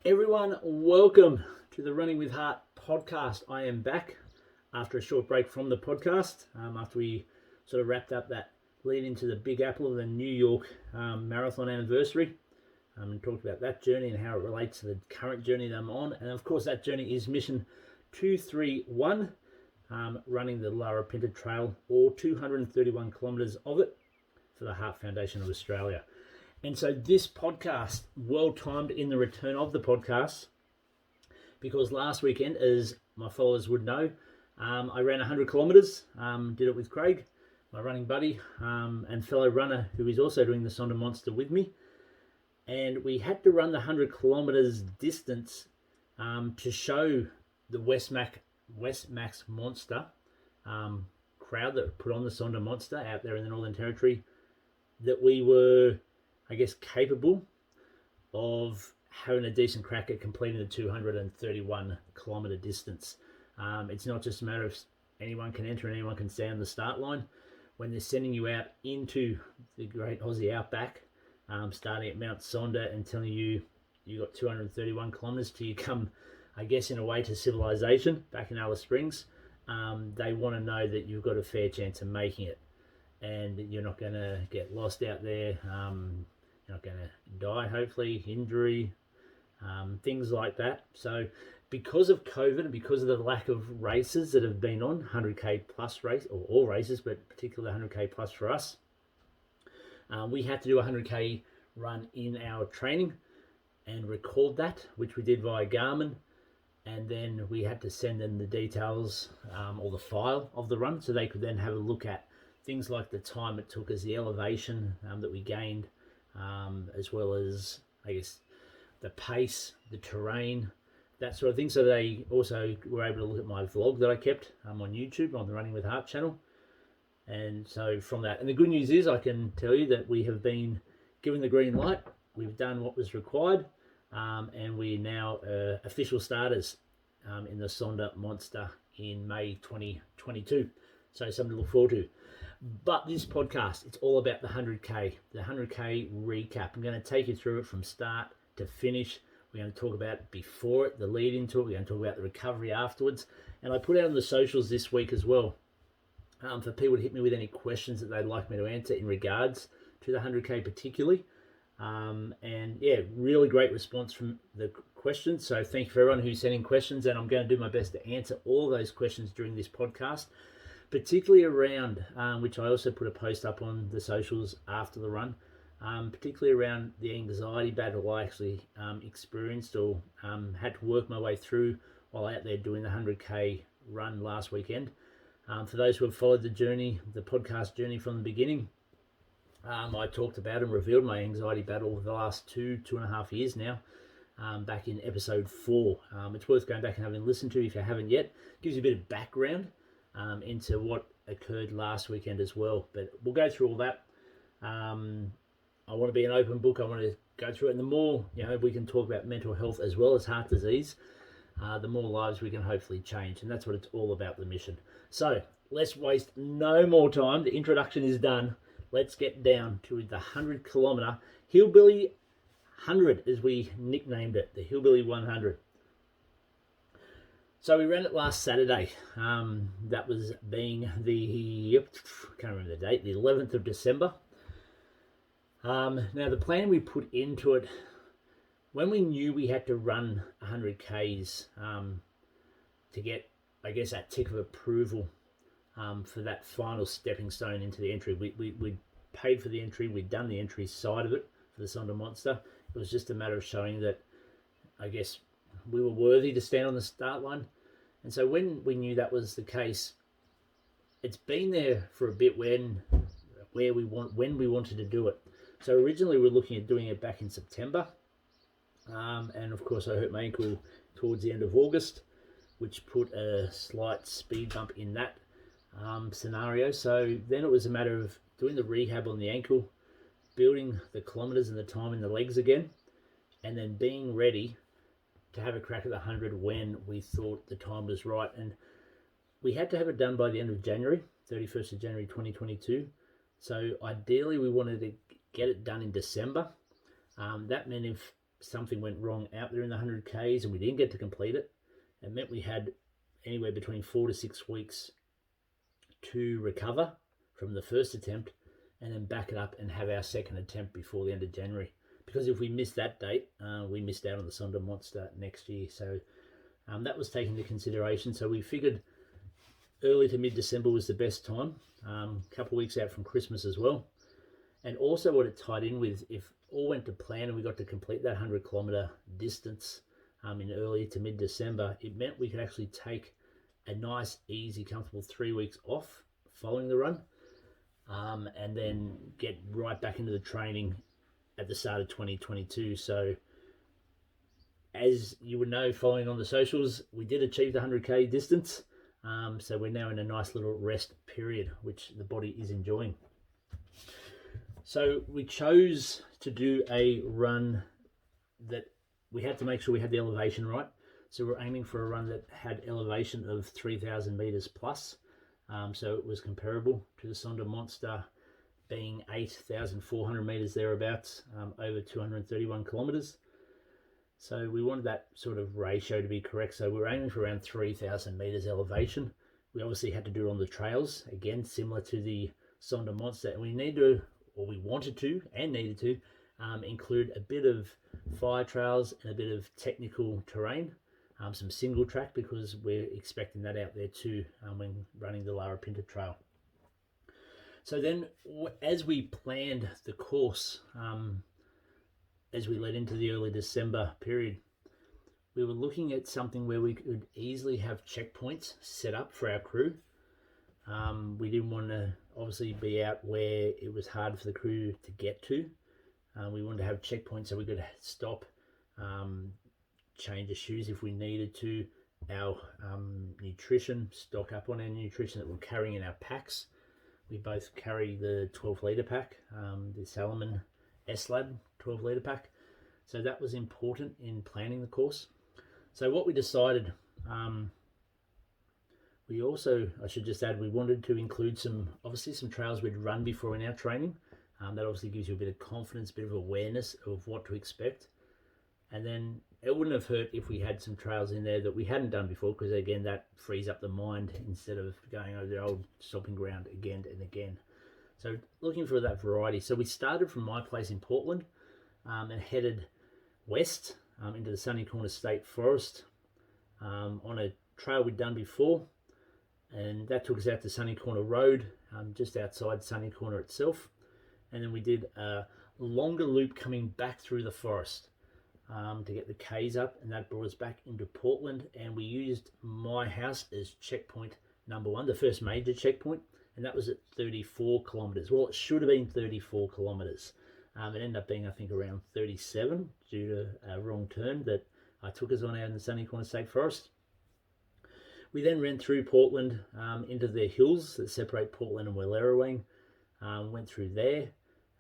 Everyone, welcome to the Running with Heart podcast. I am back after a short break from the podcast, after we sort of wrapped up that lead into the Big Apple of the New York marathon anniversary, and talked about that journey and how it relates to the current journey that I'm on. And of course, that journey is mission 231, running the Lara Pinta Trail, or 231 kilometres of it for the Heart Foundation of Australia. And so this podcast, well timed in the return of the podcast, because last weekend, as my followers would know, I ran 100 kilometres, did it with Craig, my running buddy, and fellow runner who is also doing the Sonder Monster with me. And we had to run the 100 kilometres distance to show the West Max Monster crowd that put on the Sonder Monster out there in the Northern Territory that we were, I guess, capable of having a decent crack at completing the 231 kilometre distance. It's not just a matter of anyone can enter and anyone can stand on the start line. When they're sending you out into the great Aussie outback, starting at Mount Sonder and telling you got 231 kilometres till you come, I guess, in a way to civilization back in Alice Springs, they want to know that you've got a fair chance of making it and you're not going to get lost out there. You're not going to die, hopefully, injury, things like that. So because of COVID and because of the lack of races that have been on, 100k plus race, or all races, but particularly 100k plus for us, we had to do a 100k run in our training and record that, which we did via Garmin. And then we had to send them the details or the file of the run so they could then have a look at things like the time it took us, the elevation that we gained, as well as, I guess, the pace, the terrain, that sort of thing. So they also were able to look at my vlog that I kept on YouTube on the Running with Heart channel. And so from that, and the good news is I can tell you that we have been given the green light. We've done what was required, and we now official starters in the Sonder Monster in May 2022. So something to look forward to. But this podcast, it's all about the 100k recap. I'm going to take you through it from start to finish. We're going to talk about before it, the lead into it. We're going to talk about the recovery afterwards. And I put out on the socials this week as well for people to hit me with any questions that they'd like me to answer in regards to the 100k particularly. And yeah, really great response from the questions. So thank you for everyone who's sending questions, and I'm going to do my best to answer all those questions during this podcast, particularly around, which I also put a post up on the socials after the run, particularly around the anxiety battle I actually experienced or had to work my way through while out there doing the 100k run last weekend. For those who have followed the journey, the podcast journey from the beginning, I talked about and revealed my anxiety battle for the last two and a half years now, back in episode 4. It's worth going back and having listened to if you haven't yet. It gives you a bit of background into what occurred last weekend as well. But we'll go through all that. I want to be an open book. I want to go through it. And the more we can talk about mental health as well as heart disease, the more lives we can hopefully change. And that's what it's all about, the mission. So let's waste no more time. The introduction is done. Let's get down to the 100 kilometre Hillbilly 100, as we nicknamed it, the Hillbilly 100. So we ran it last Saturday. That was being the, can't remember the date, the 11th of December. Now the plan we put into it, when we knew we had to run 100 Ks to get, I guess, that tick of approval for that final stepping stone into the entry. We'd paid for the entry, we'd done the entry side of it for the Sonder Monster. It was just a matter of showing that, I guess, we were worthy to stand on the start line. And so when we knew that was the case, it's been there for a bit when we wanted to do it. So originally we were looking at doing it back in September. And of course I hurt my ankle towards the end of August, which put a slight speed bump in that scenario. So then it was a matter of doing the rehab on the ankle, building the kilometers and the time in the legs again, and then being ready to have a crack at the 100 when we thought the time was right. And we had to have it done by the end of January, 31st of January 2022. So ideally we wanted to get it done in December. That meant if something went wrong out there in the 100 Ks and we didn't get to complete it, it meant we had anywhere between 4 to 6 weeks to recover from the first attempt and then back it up and have our second attempt before the end of January. Because if we missed that date, we missed out on the Sonder Monster next year. So that was taken into consideration. So we figured early to mid-December was the best time, a couple of weeks out from Christmas as well. And also what it tied in with, if all went to plan and we got to complete that 100-kilometer distance in early to mid-December, it meant we could actually take a nice, easy, comfortable 3 weeks off following the run, and then get right back into the training at the start of 2022. So as you would know, following on the socials, we did achieve the 100K distance. So we're now in a nice little rest period, which the body is enjoying. So we chose to do a run that we had to make sure we had the elevation right. So we're aiming for a run that had elevation of 3,000 meters plus. So it was comparable to the Sonder Monster, being 8,400 meters thereabouts, over 231 kilometers. So we wanted that sort of ratio to be correct. So we're aiming for around 3,000 meters elevation. We obviously had to do it on the trails, again, similar to the Sonder Monster. And we need to, or we wanted to and needed to, include a bit of fire trails and a bit of technical terrain, some single track, because we're expecting that out there too when running the Lara Pinta Trail. So then as we planned the course, as we led into the early December period, we were looking at something where we could easily have checkpoints set up for our crew. We didn't want to obviously be out where it was hard for the crew to get to. We wanted to have checkpoints so we could stop, change the shoes if we needed to, our nutrition, stock up on our nutrition that we're carrying in our packs. We both carry the 12-litre pack, the Salomon S Lab 12-litre pack. So that was important in planning the course. So what we decided, we also, I should just add, we wanted to include obviously some trails we'd run before in our training. That obviously gives you a bit of confidence, a bit of awareness of what to expect. And then it wouldn't have hurt if we had some trails in there that we hadn't done before, because again, that frees up the mind instead of going over the old stomping ground again and again. So looking for that variety. So we started from my place in Portland and headed west into the Sunny Corner State Forest on a trail we'd done before. And that took us out to Sunny Corner Road, just outside Sunny Corner itself. And then we did a longer loop coming back through the forest to get the Ks up, and that brought us back into Portland. And we used my house as checkpoint number 1, the first major checkpoint, and that was at 34 kilometers. Well, it should have been 34 kilometers. It ended up being, I think, around 37 due to a wrong turn that I took us on out in the Sunny Corner State Forest. We then ran through Portland into the hills that separate Portland and Wallerawang. Went through there,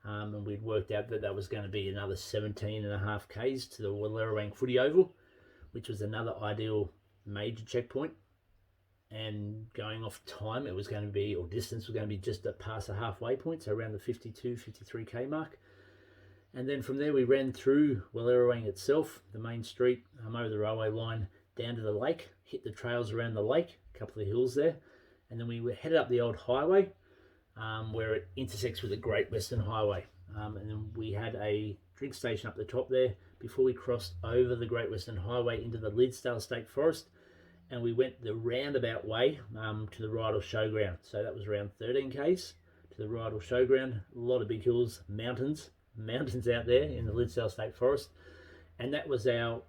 and we'd worked out that that was going to be another 17.5 Ks to the Wallerawang Footy Oval, which was another ideal major checkpoint. And going off time, it was going to be, or distance was going to be just past the halfway point, so around the 52, 53K mark. And then from there we ran through Wallerawang itself, the main street, over the railway line, down to the lake, hit the trails around the lake, a couple of hills there, and then we headed up the old highway where it intersects with the Great Western Highway. And then we had a drink station up the top there before we crossed over the Great Western Highway into the Liddesdale State Forest, and we went the roundabout way to the Rydal Showground. So that was around 13 Ks to the Rydal Showground. A lot of big hills, mountains out there in the Liddesdale State Forest. And that was our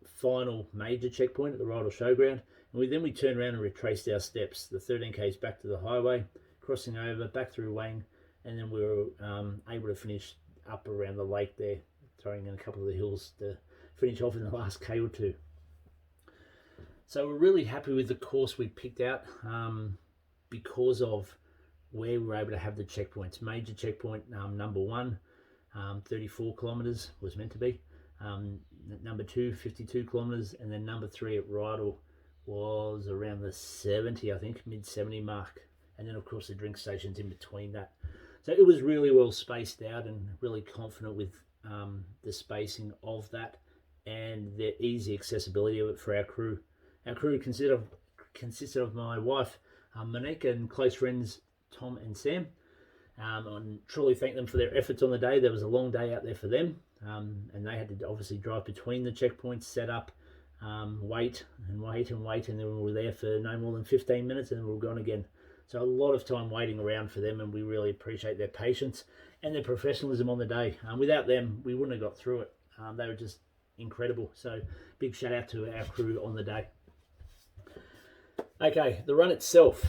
final major checkpoint at the Rydal Showground. And then we turned around and retraced our steps, the 13 Ks back to the highway, crossing over, back through Wang, and then we were able to finish up around the lake there, throwing in a couple of the hills to finish off in the last K or two. So we're really happy with the course we picked out because of where we were able to have the checkpoints. Major checkpoint number 1, 34 kilometers was meant to be. Number 2, 52 kilometers, and then number 3 at Rydal was around the 70, I think, mid 70 mark. And then of course the drink stations in between that. So it was really well spaced out and really confident with the spacing of that and the easy accessibility of it for our crew. Our crew consisted of my wife, Monique, and close friends Tom and Sam. And truly thank them for their efforts on the day. There was a long day out there for them, and they had to obviously drive between the checkpoints, set up, wait, and then we were there for no more than 15 minutes, and then we were gone again. So a lot of time waiting around for them, and we really appreciate their patience and their professionalism on the day. Without them, we wouldn't have got through it. They were just incredible. So big shout out to our crew on the day. Okay, the run itself.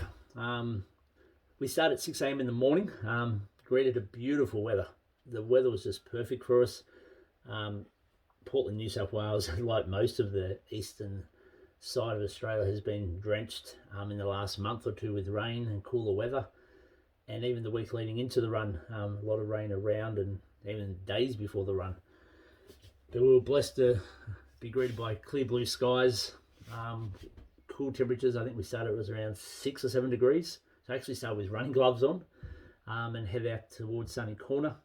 We started at 6 a.m. in the morning, greeted a beautiful weather. The weather was just perfect for us. Portland, New South Wales, like most of the eastern side of Australia, has been drenched in the last month or two with rain and cooler weather. And even the week leading into the run, a lot of rain around, and even days before the run. But we were blessed to be greeted by clear blue skies, cool temperatures. I think we started, it was around 6 or 7 degrees. So I actually started with running gloves on and head out towards Sunny Corner.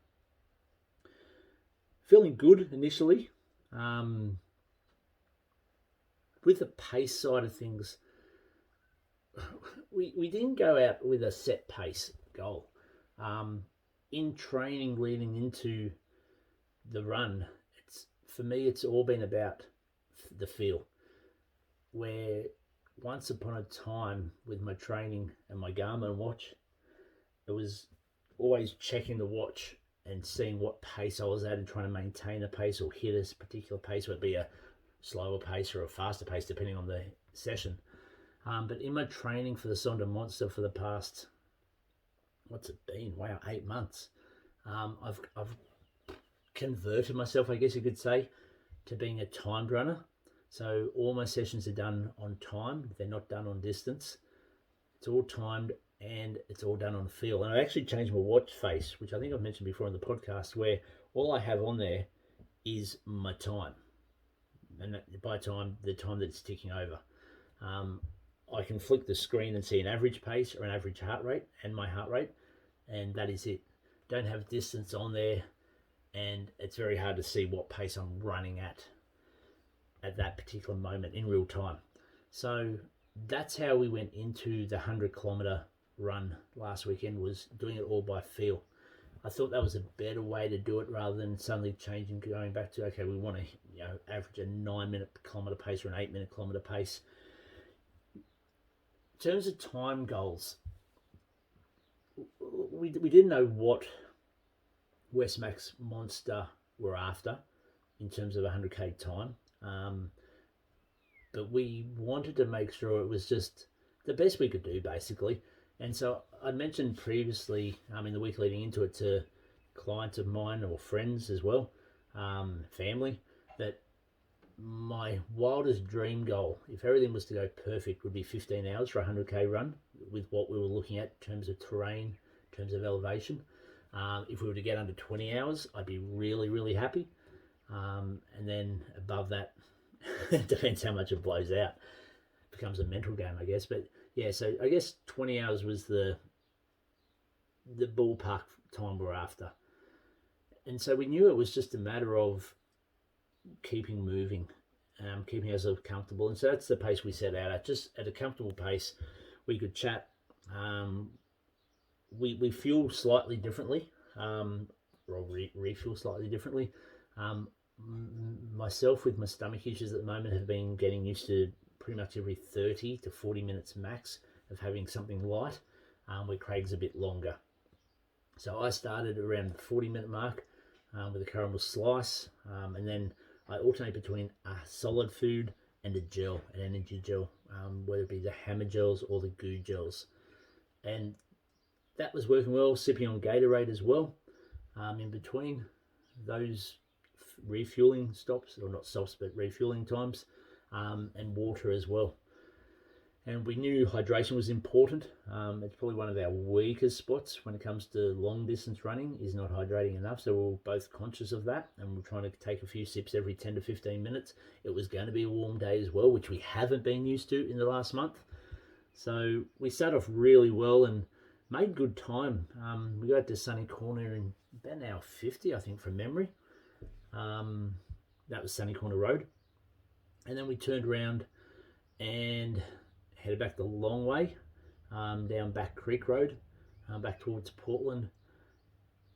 Feeling good initially. With the pace side of things, we didn't go out with a set pace goal. In training leading into the run, for me, it's all been about the feel. Where once upon a time with my training and my Garmin watch, it was always checking the watch and seeing what pace I was at and trying to maintain a pace or hit a particular pace, whether it be a slower pace or a faster pace depending on the session. But in my training for the Sonder Monster for the past, what's it been? Wow, 8 months. I've converted myself, I guess you could say, to being a timed runner. So all my sessions are done on time. They're not done on distance. It's all timed and it's all done on feel. And I actually changed my watch face, which I think I've mentioned before in the podcast, where all I have on there is my time. And by time, the time that's ticking over. I can flick the screen and see an average pace or an average heart rate and my heart rate, and that is it. Don't have distance on there, and it's very hard to see what pace I'm running at that particular moment in real time. So that's how we went into the 100-kilometer run last weekend, was doing it all by feel. I thought that was a better way to do it rather than suddenly changing, going back to, okay, we want to average a 9-minute kilometer pace or an 8-minute kilometer pace. In terms of time goals, we didn't know what Westmax Monster were after in terms of 100k time. But we wanted to make sure it was just the best we could do, basically. And so I mentioned previously, in the week leading into it, to clients of mine or friends as well, family, that my wildest dream goal, if everything was to go perfect, would be 15 hours for a 100k run with what we were looking at in terms of terrain, in terms of elevation. If we were to get under 20 hours, I'd be really, really happy. And then above that, it depends how much it blows out. It becomes a mental game, I guess. But yeah, so I guess 20 hours was the ballpark time we're after. And so we knew it was just a matter of keeping moving, keeping ourselves comfortable. And so that's the pace we set out at, just at a comfortable pace. We could chat. We fuel slightly differently, or refuel slightly differently. Myself, with my stomach issues at the moment, have been getting used to pretty much every 30 to 40 minutes max of having something light, where Craig's a bit longer. So I started around the 40-minute mark with a caramel slice, and then I alternate between a solid food and a gel, an energy gel, whether it be the hammer gels or the goo gels. And that was working well, sipping on Gatorade as well, in between those refueling stops, or not stops, but refueling times, and water as well. And we knew hydration was important. It's probably one of our weakest spots when it comes to long distance running, is not hydrating enough. So we're both conscious of that, and we're trying to take a few sips every 10 to 15 minutes. It was going to be a warm day as well, which we haven't been used to in the last month. So we started off really well and made good time. We got to Sunny Corner in about an hour 50, I think, from memory. That was Sunny Corner Road. And then we turned around and headed back the long way, down Back Creek Road, back towards Portland.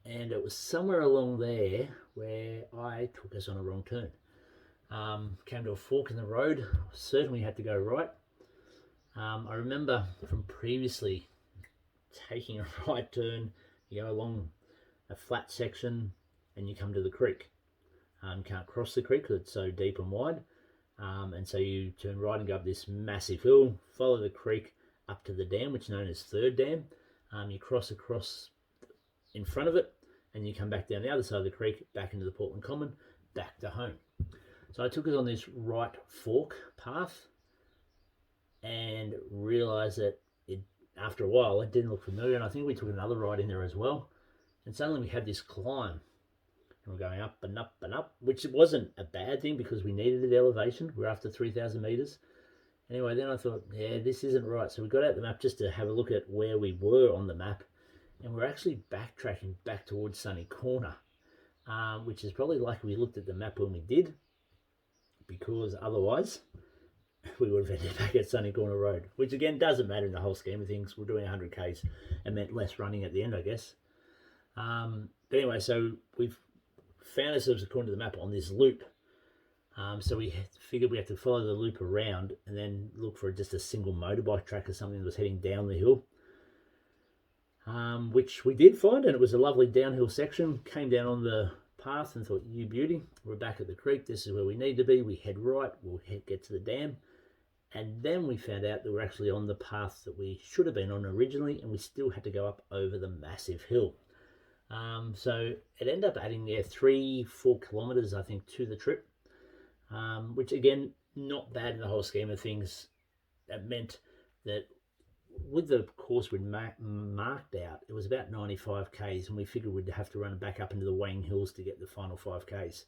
And it was somewhere along there where I took us on a wrong turn. Came to a fork in the road, certainly had to go right. I remember from previously taking a right turn, you go along a flat section and you come to the creek. You can't cross the creek because it's so deep and wide. And so you turn right and go up this massive hill, follow the creek up to the dam, which is known as Third Dam. You cross across in front of it and you come back down the other side of the creek, back into the Portland Common, back to home. So I took us on this right fork path and realised that after a while it didn't look familiar, and I think we took another ride in there as well. And suddenly we had this climb. And we're going up and up and up, which wasn't a bad thing because we needed the elevation. We're after 3,000 metres. Anyway, then I thought, yeah, this isn't right. So we got out the map just to have a look at where we were on the map. And we're actually backtracking back towards Sunny Corner, which is probably lucky we looked at the map when we did, because otherwise we would have ended back at Sunny Corner Road, which again doesn't matter in the whole scheme of things. We're doing 100 Ks and meant less running at the end, I guess. But anyway, so we've found ourselves, according to the map, on this loop. So we figured we had to follow the loop around and then look for just a single motorbike track or something that was heading down the hill, which we did find, and it was a lovely downhill section. Came down on the path and thought, you beauty, we're back at the creek, this is where we need to be. We head right, we'll get to the dam. And then we found out that we're actually on the path that we should have been on originally, and we still had to go up over the massive hill. So it ended up adding 3-4 kilometers, I think, to the trip, which again, not bad in the whole scheme of things. That meant that with the course we'd marked out, it was about 95 Ks, and we figured we'd have to run back up into the Wang Hills to get the final 5 Ks.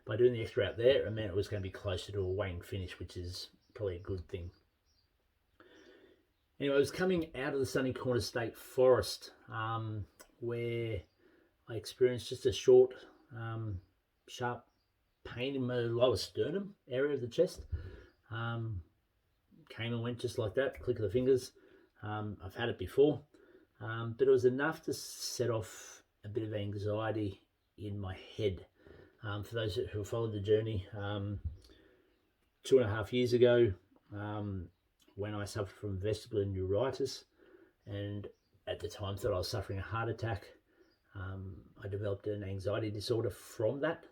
By doing the extra out there, it meant it was going to be closer to a Wang finish, which is probably a good thing. Anyway, I was coming out of the Sunny Corner State Forest, where I experienced just a short, sharp pain in my lower sternum area of the chest. Came and went just like that, click of the fingers. I've had it before, but it was enough to set off a bit of anxiety in my head. For those who followed the journey, 2.5 years ago, when I suffered from vestibular neuritis, and at the time thought I was suffering a heart attack, I developed an anxiety disorder from that,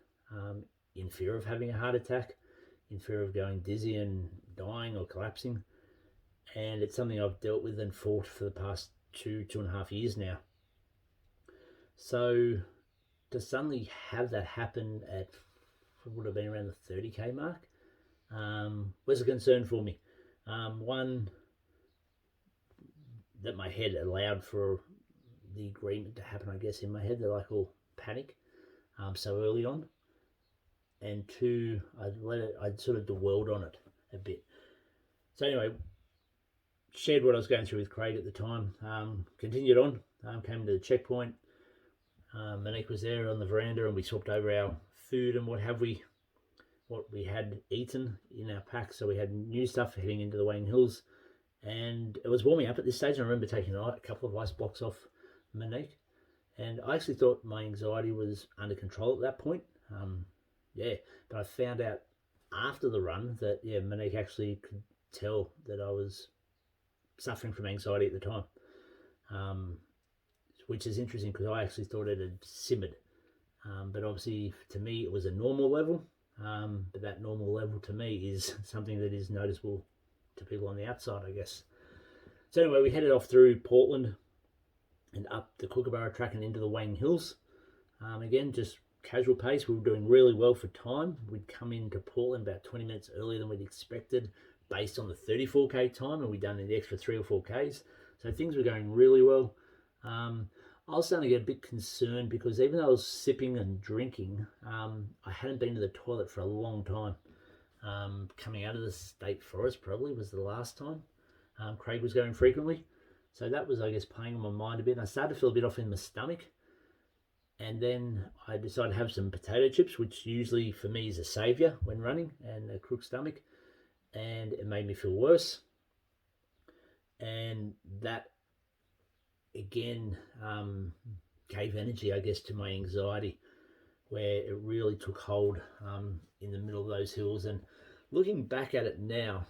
in fear of having a heart attack, in fear of going dizzy and dying or collapsing. And it's something I've dealt with and fought for the past 2.5 years now. So to suddenly have that happen at what would have been around the 30k mark was a concern for me. One, that my head allowed for the agreement to happen, I guess, in my head, that I call panic, so early on. And two, I'd sort of dwelled on it a bit. So anyway, shared what I was going through with Craig at the time, continued on, came to the checkpoint. Monique was there on the veranda, and we swapped over our food and what we had eaten in our pack. So we had new stuff heading into the Wang Hills, and it was warming up at this stage. And I remember taking a couple of ice blocks off Monique, and I actually thought my anxiety was under control at that point. But I found out after the run that Monique actually could tell that I was suffering from anxiety at the time, which is interesting because I actually thought it had simmered, but obviously to me it was a normal level, but that normal level to me is something that is noticeable to people on the outside, I guess. So anyway, we headed off through Portland and up the Kookaburra track and into the Wang Hills. Again, just casual pace. We were doing really well for time. We'd come into Portland about 20 minutes earlier than we'd expected based on the 34k time, and we'd done the extra 3 or 4ks. So things were going really well. I was starting to get a bit concerned because even though I was sipping and drinking, I hadn't been to the toilet for a long time. Coming out of the state forest probably was the last time. Craig was going frequently. So that was, I guess, playing on my mind a bit. And I started to feel a bit off in my stomach. And then I decided to have some potato chips, which usually for me is a saviour when running, and a crook stomach, and it made me feel worse. And that again gave energy, I guess, to my anxiety, where it really took hold in the middle of those hills. And looking back at it now,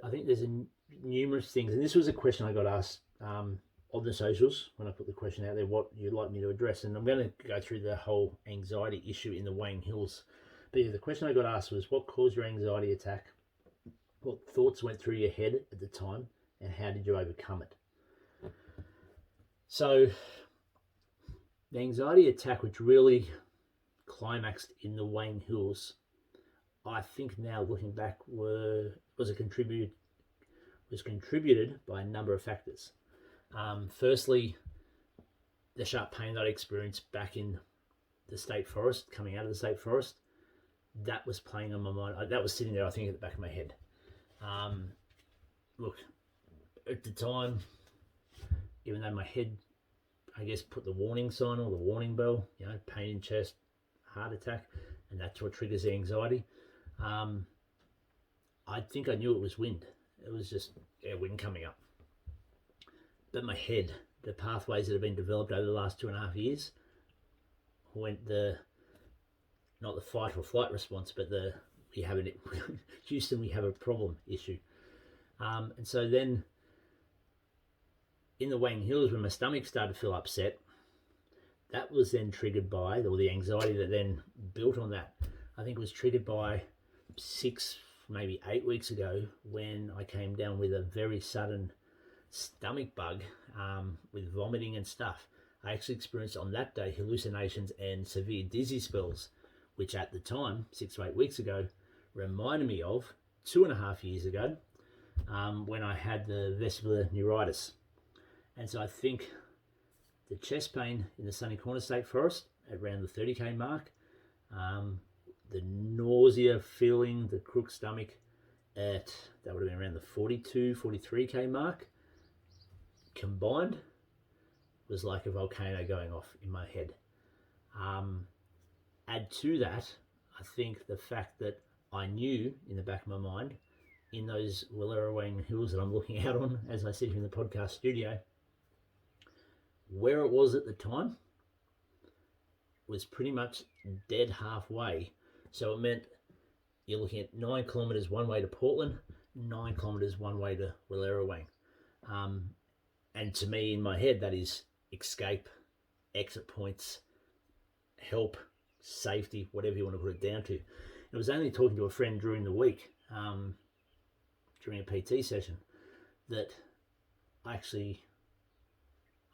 I think there's numerous things, and this was a question I got asked on the socials when I put the question out there, what you'd like me to address. And I'm going to go through the whole anxiety issue in the Wang Hills. But yeah, the question I got asked was, what caused your anxiety attack? What thoughts went through your head at the time, and how did you overcome it? So the anxiety attack, which really climaxed in the Wang Hills, I think now looking back was contributed by a number of factors. Firstly, the sharp pain that I experienced back in the state forest, coming out of the state forest, that was playing on my mind. That was sitting there, I think, at the back of my head. Look, at the time, even though my head, I guess, put the warning sign or the warning bell, pain in chest, heart attack, and that's what triggers the anxiety. I think I knew it was wind. It was just wind coming up. But my head, the pathways that have been developed over the last 2.5 years, went not the fight or flight response, but Houston, we have a problem issue. And so then in the Wang Hills, when my stomach started to feel upset, that was then triggered by, or the anxiety that then built on that, I think was triggered by 6, maybe 8 weeks ago, when I came down with a very sudden stomach bug with vomiting and stuff. I actually experienced on that day hallucinations and severe dizzy spells, which at the time, 6 to 8 weeks ago, reminded me of 2.5 years ago when I had the vestibular neuritis. And so I think the chest pain in the Sunny Corner State Forest at around the 30k mark, the nausea feeling, the crook stomach that would have been around the 42, 43k mark, combined was like a volcano going off in my head. Add to that, I think the fact that I knew in the back of my mind, in those Wang Hills that I'm looking out on as I sit here in the podcast studio, where it was at the time was pretty much dead halfway. So it meant you're looking at 9 kilometers one way to Portland, 9 kilometers one way to Wang. And to me, in my head, that is escape, exit points, help, safety, whatever you want to put it down to. It was only talking to a friend during the week, during a PT session, that I actually,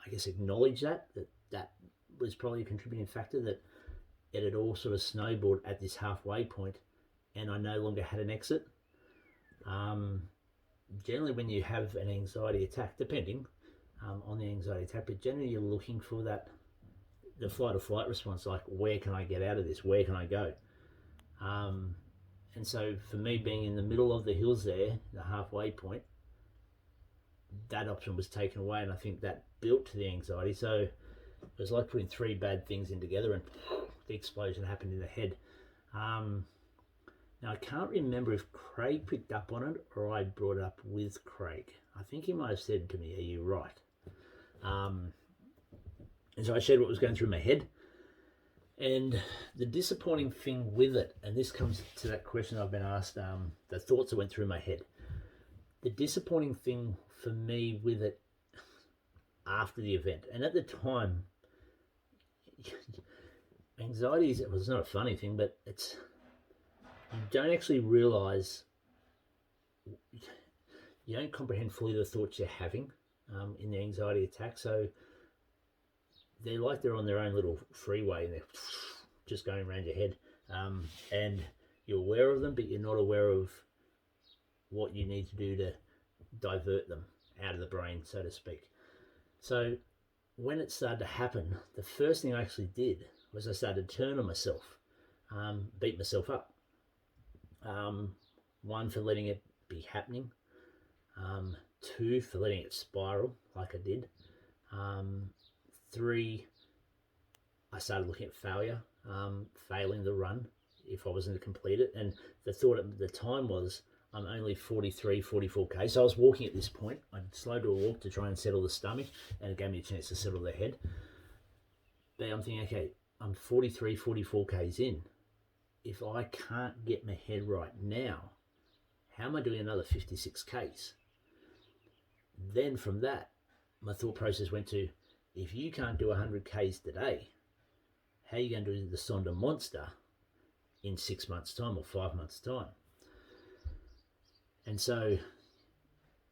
I guess, acknowledged that was probably a contributing factor, that it had all sort of snowballed at this halfway point and I no longer had an exit. Generally, when you have an anxiety attack, depending on the anxiety attack, but generally you're looking for the flight or flight response, like, where can I get out of this? Where can I go? And so for me, being in the middle of the hills there, the halfway point, that option was taken away, and I think that built to the anxiety. So it was like putting 3 bad things in together, and the explosion happened in the head. Now, I can't remember if Craig picked up on it or I brought it up with Craig. I think he might have said to me, "Are you right?" And so I shared what was going through my head. And the disappointing thing with it, and this comes to that question I've been asked, the thoughts that went through my head. The disappointing thing for me with it after the event, and at the time, anxiety is, well, it's not a funny thing, but it's, you don't actually realise, you don't comprehend fully the thoughts you're having in the anxiety attack. So they're like they're on their own little freeway and they're just going around your head, and you're aware of them, but you're not aware of what you need to do to divert them out of the brain, so to speak. So when it started to happen, the first thing I actually did was I started to turn on myself, beat myself up. 1, for letting it be happening. 2, for letting it spiral like I did. 3, I started looking at failure, failing the run if I wasn't to complete it. And the thought at the time was, I'm only 43, 44K. So I was walking at this point. I'd slow to a walk to try and settle the stomach, and it gave me a chance to settle the head. But I'm thinking, okay, I'm 43, 44Ks in. If I can't get my head right now, how am I doing another 56Ks? Then from that, my thought process went to, if you can't do 100Ks today, how are you going to do the Sonder Monster in 6 months' time or 5 months' time? And so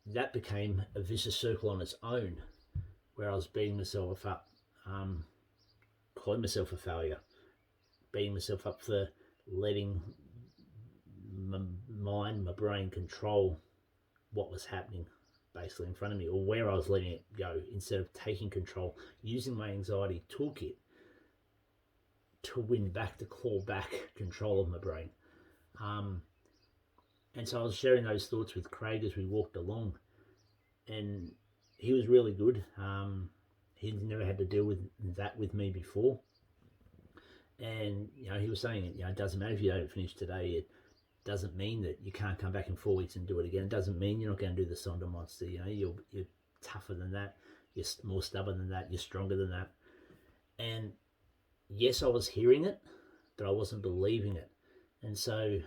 that became a vicious circle on its own, where I was beating myself up, calling myself a failure, beating myself up for letting my mind, my brain control what was happening basically in front of me, or where I was letting it go, instead of taking control, using my anxiety toolkit to win back, to claw back control of my brain. And so I was sharing those thoughts with Craig as we walked along, and he was really good. He'd never had to deal with that with me before. And, he was saying, it doesn't matter if you don't finish today. It doesn't mean that you can't come back in 4 weeks and do it again. It doesn't mean you're not going to do the Sonder Monster. You're tougher than that. You're more stubborn than that. You're stronger than that. And yes, I was hearing it, but I wasn't believing it. And so,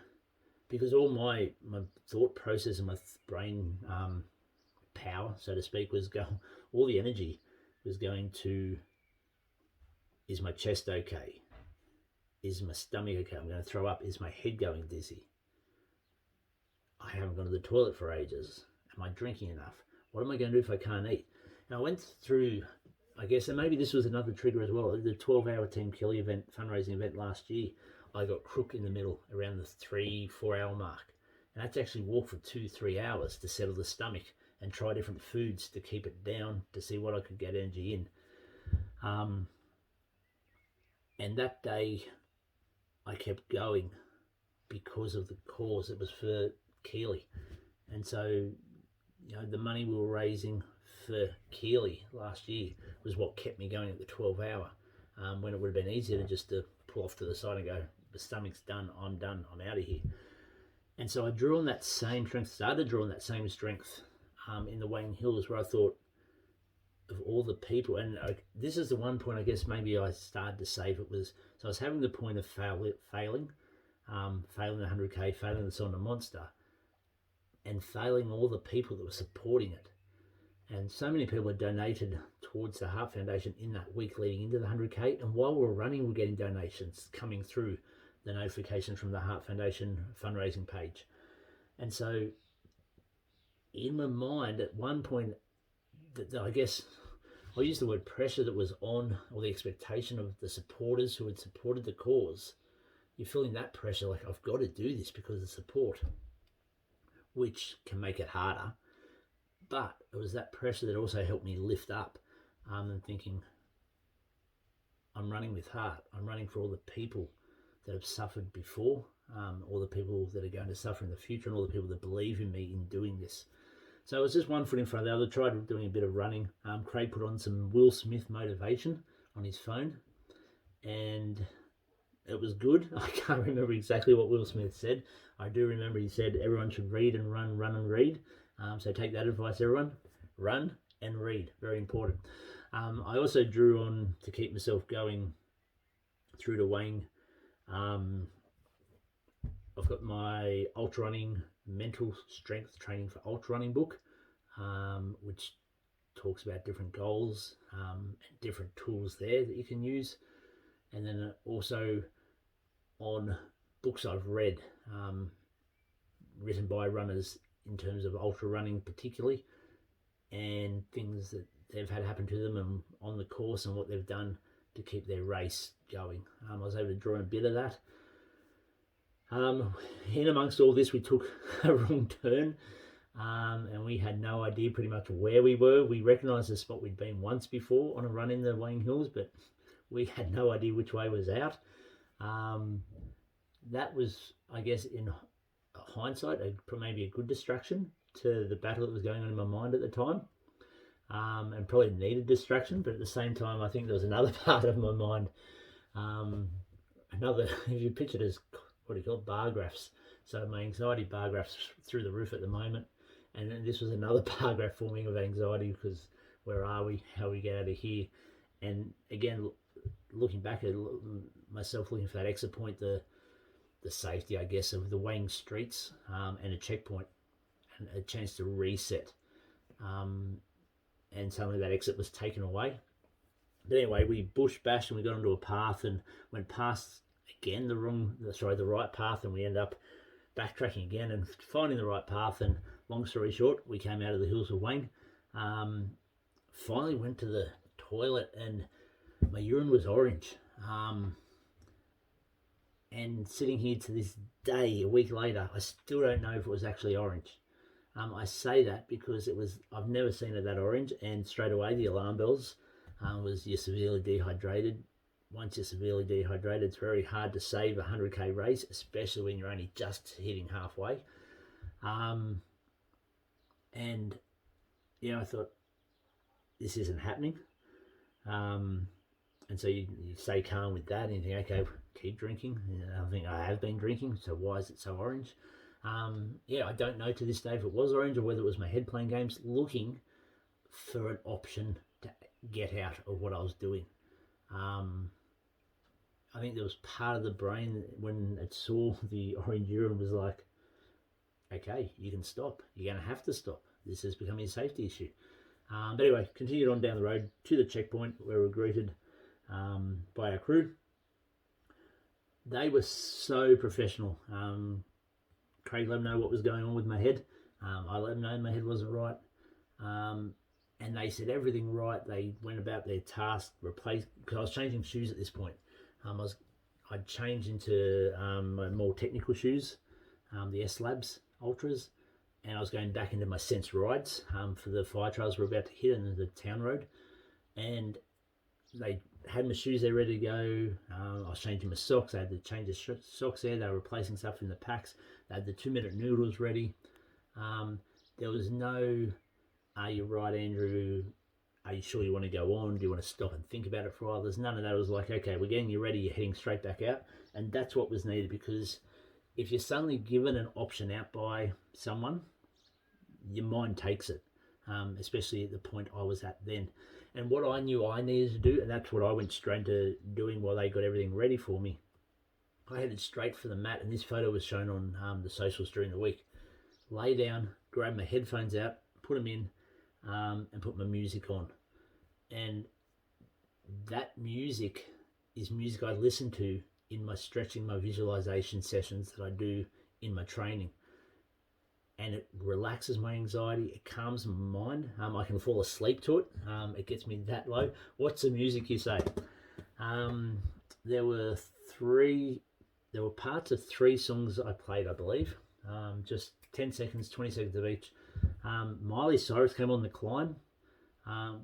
because all my thought process and my brain power, so to speak, was going, all the energy was going to, is my chest okay? Is my stomach okay? I'm going to throw up. Is my head going dizzy? I haven't gone to the toilet for ages. Am I drinking enough? What am I going to do if I can't eat? And I went through, I guess, and maybe this was another trigger as well, the 12-hour Team Kelly event, fundraising event last year. I got crook in the middle around the 3-4 hour mark. And I had to actually walk for 2-3 hours to settle the stomach and try different foods to keep it down, to see what I could get energy in. And that day I kept going because of the cause. It was for Keely. And so, the money we were raising for Keely last year was what kept me going at the 12 hour, when it would have been easier to just to pull off to the side and go, the stomach's done, I'm out of here. And so I drew on that same strength, started drawing that same strength in the Wayne Hills, where I thought of all the people, and this is the one point I guess maybe I started to save it was, so I was having the point of failing the 100K, failing the Sonder Monster, and failing all the people that were supporting it. And so many people had donated towards the Heart Foundation in that week leading into the 100K. And while we were running, we were getting donations coming through the notification from the Heart Foundation fundraising page. And so in my mind, at one point, I guess I'll use the word pressure that was on, or the expectation of the supporters who had supported the cause. You're feeling that pressure, like, I've got to do this because of support, which can make it harder. But it was that pressure that also helped me lift up, and thinking, I'm running with heart. I'm running for all the people that have suffered before, all the people that are going to suffer in the future, and all the people that believe in me in doing this. So it was just one foot in front of the other. Tried doing a bit of running. Craig put on some Will Smith motivation on his phone, and it was good. I can't remember exactly what Will Smith said. I do remember he said everyone should read and run and read. So take that advice, everyone. Run and read. Very important. I also drew on to keep myself going through to Wayne. I've got my ultra running mental strength training for ultra running book, which talks about different goals and different tools there that you can use. And then also on books I've read, written by runners in terms of ultra running particularly, and things that they've had happen to them and on the course and what they've done to keep their race going. I was able to draw in a bit of that. In amongst all this, we took a wrong turn, and we had no idea pretty much where we were. We recognised the spot we'd been once before on a run in the Wayne Hills, but we had no idea which way was out. That was, I guess, in hindsight, maybe a good distraction to the battle that was going on in my mind at the time, and probably needed distraction. But at the same time, I think there was another part of my mind Another, if you picture it as, what do you call it, bar graphs. So my anxiety bar graphs through the roof at the moment. And then this was another bar graph forming of anxiety, because where are we? How we get out of here? And again, looking back at myself, looking for that exit point, the safety, I guess, of the Wang streets, and a checkpoint and a chance to reset. And suddenly that exit was taken away. But anyway, we bush bashed and we got onto a path and went past again the right path, and we end up backtracking again and finding the right path. And long story short, we came out of the hills of Wang. Finally went to the toilet and my urine was orange. And sitting here to this day, a week later, I still don't know if it was actually orange. I say that because I've never seen it that orange, and straight away the alarm bells was, you're severely dehydrated. Once you're severely dehydrated, it's very hard to save a 100k race, especially when you're only just hitting halfway. And I thought, this isn't happening. And so you stay calm with that, and you think, okay, keep drinking. I think I have been drinking, so why is it so orange? I don't know to this day if it was orange or whether it was my head playing games, looking for an option to get out of what I was doing. I think there was part of the brain when it saw the orange urine was like, okay, you can stop. You're going to have to stop. This is becoming a safety issue. But anyway, continued on down the road to the checkpoint where we were greeted by our crew. They were so professional. Craig let them know what was going on with my head. I let them know my head wasn't right. And they said everything right. They went about their task, because I was changing shoes at this point. I'd changed into my more technical shoes, the S Labs Ultras, and I was going back into my Sense Rides for the fire trails we're about to hit in the town road. And they had my shoes there ready to go. I was changing my socks. I had to change the socks there. They were replacing stuff in the packs. They had the 2-minute noodles ready. There was no, are you right, Andrew? Are you sure you want to go on? Do you want to stop and think about it for a while? There's none of that. It was like, okay, we're getting you ready. You're heading straight back out. And that's what was needed, because if you're suddenly given an option out by someone, your mind takes it, especially at the point I was at then. And what I knew I needed to do, and that's what I went straight to doing while they got everything ready for me. I headed straight for the mat, and this photo was shown on the socials during the week. Lay down, grab my headphones out, put them in, and put my music on. And that music is music I listen to in my stretching, my visualization sessions that I do in my training. And it relaxes my anxiety, it calms my mind. I can fall asleep to it. It gets me that low. What's the music, you say? There were parts of 3 songs I played, I believe. Just 10 seconds, 20 seconds of each. Miley Cyrus came on The Climb,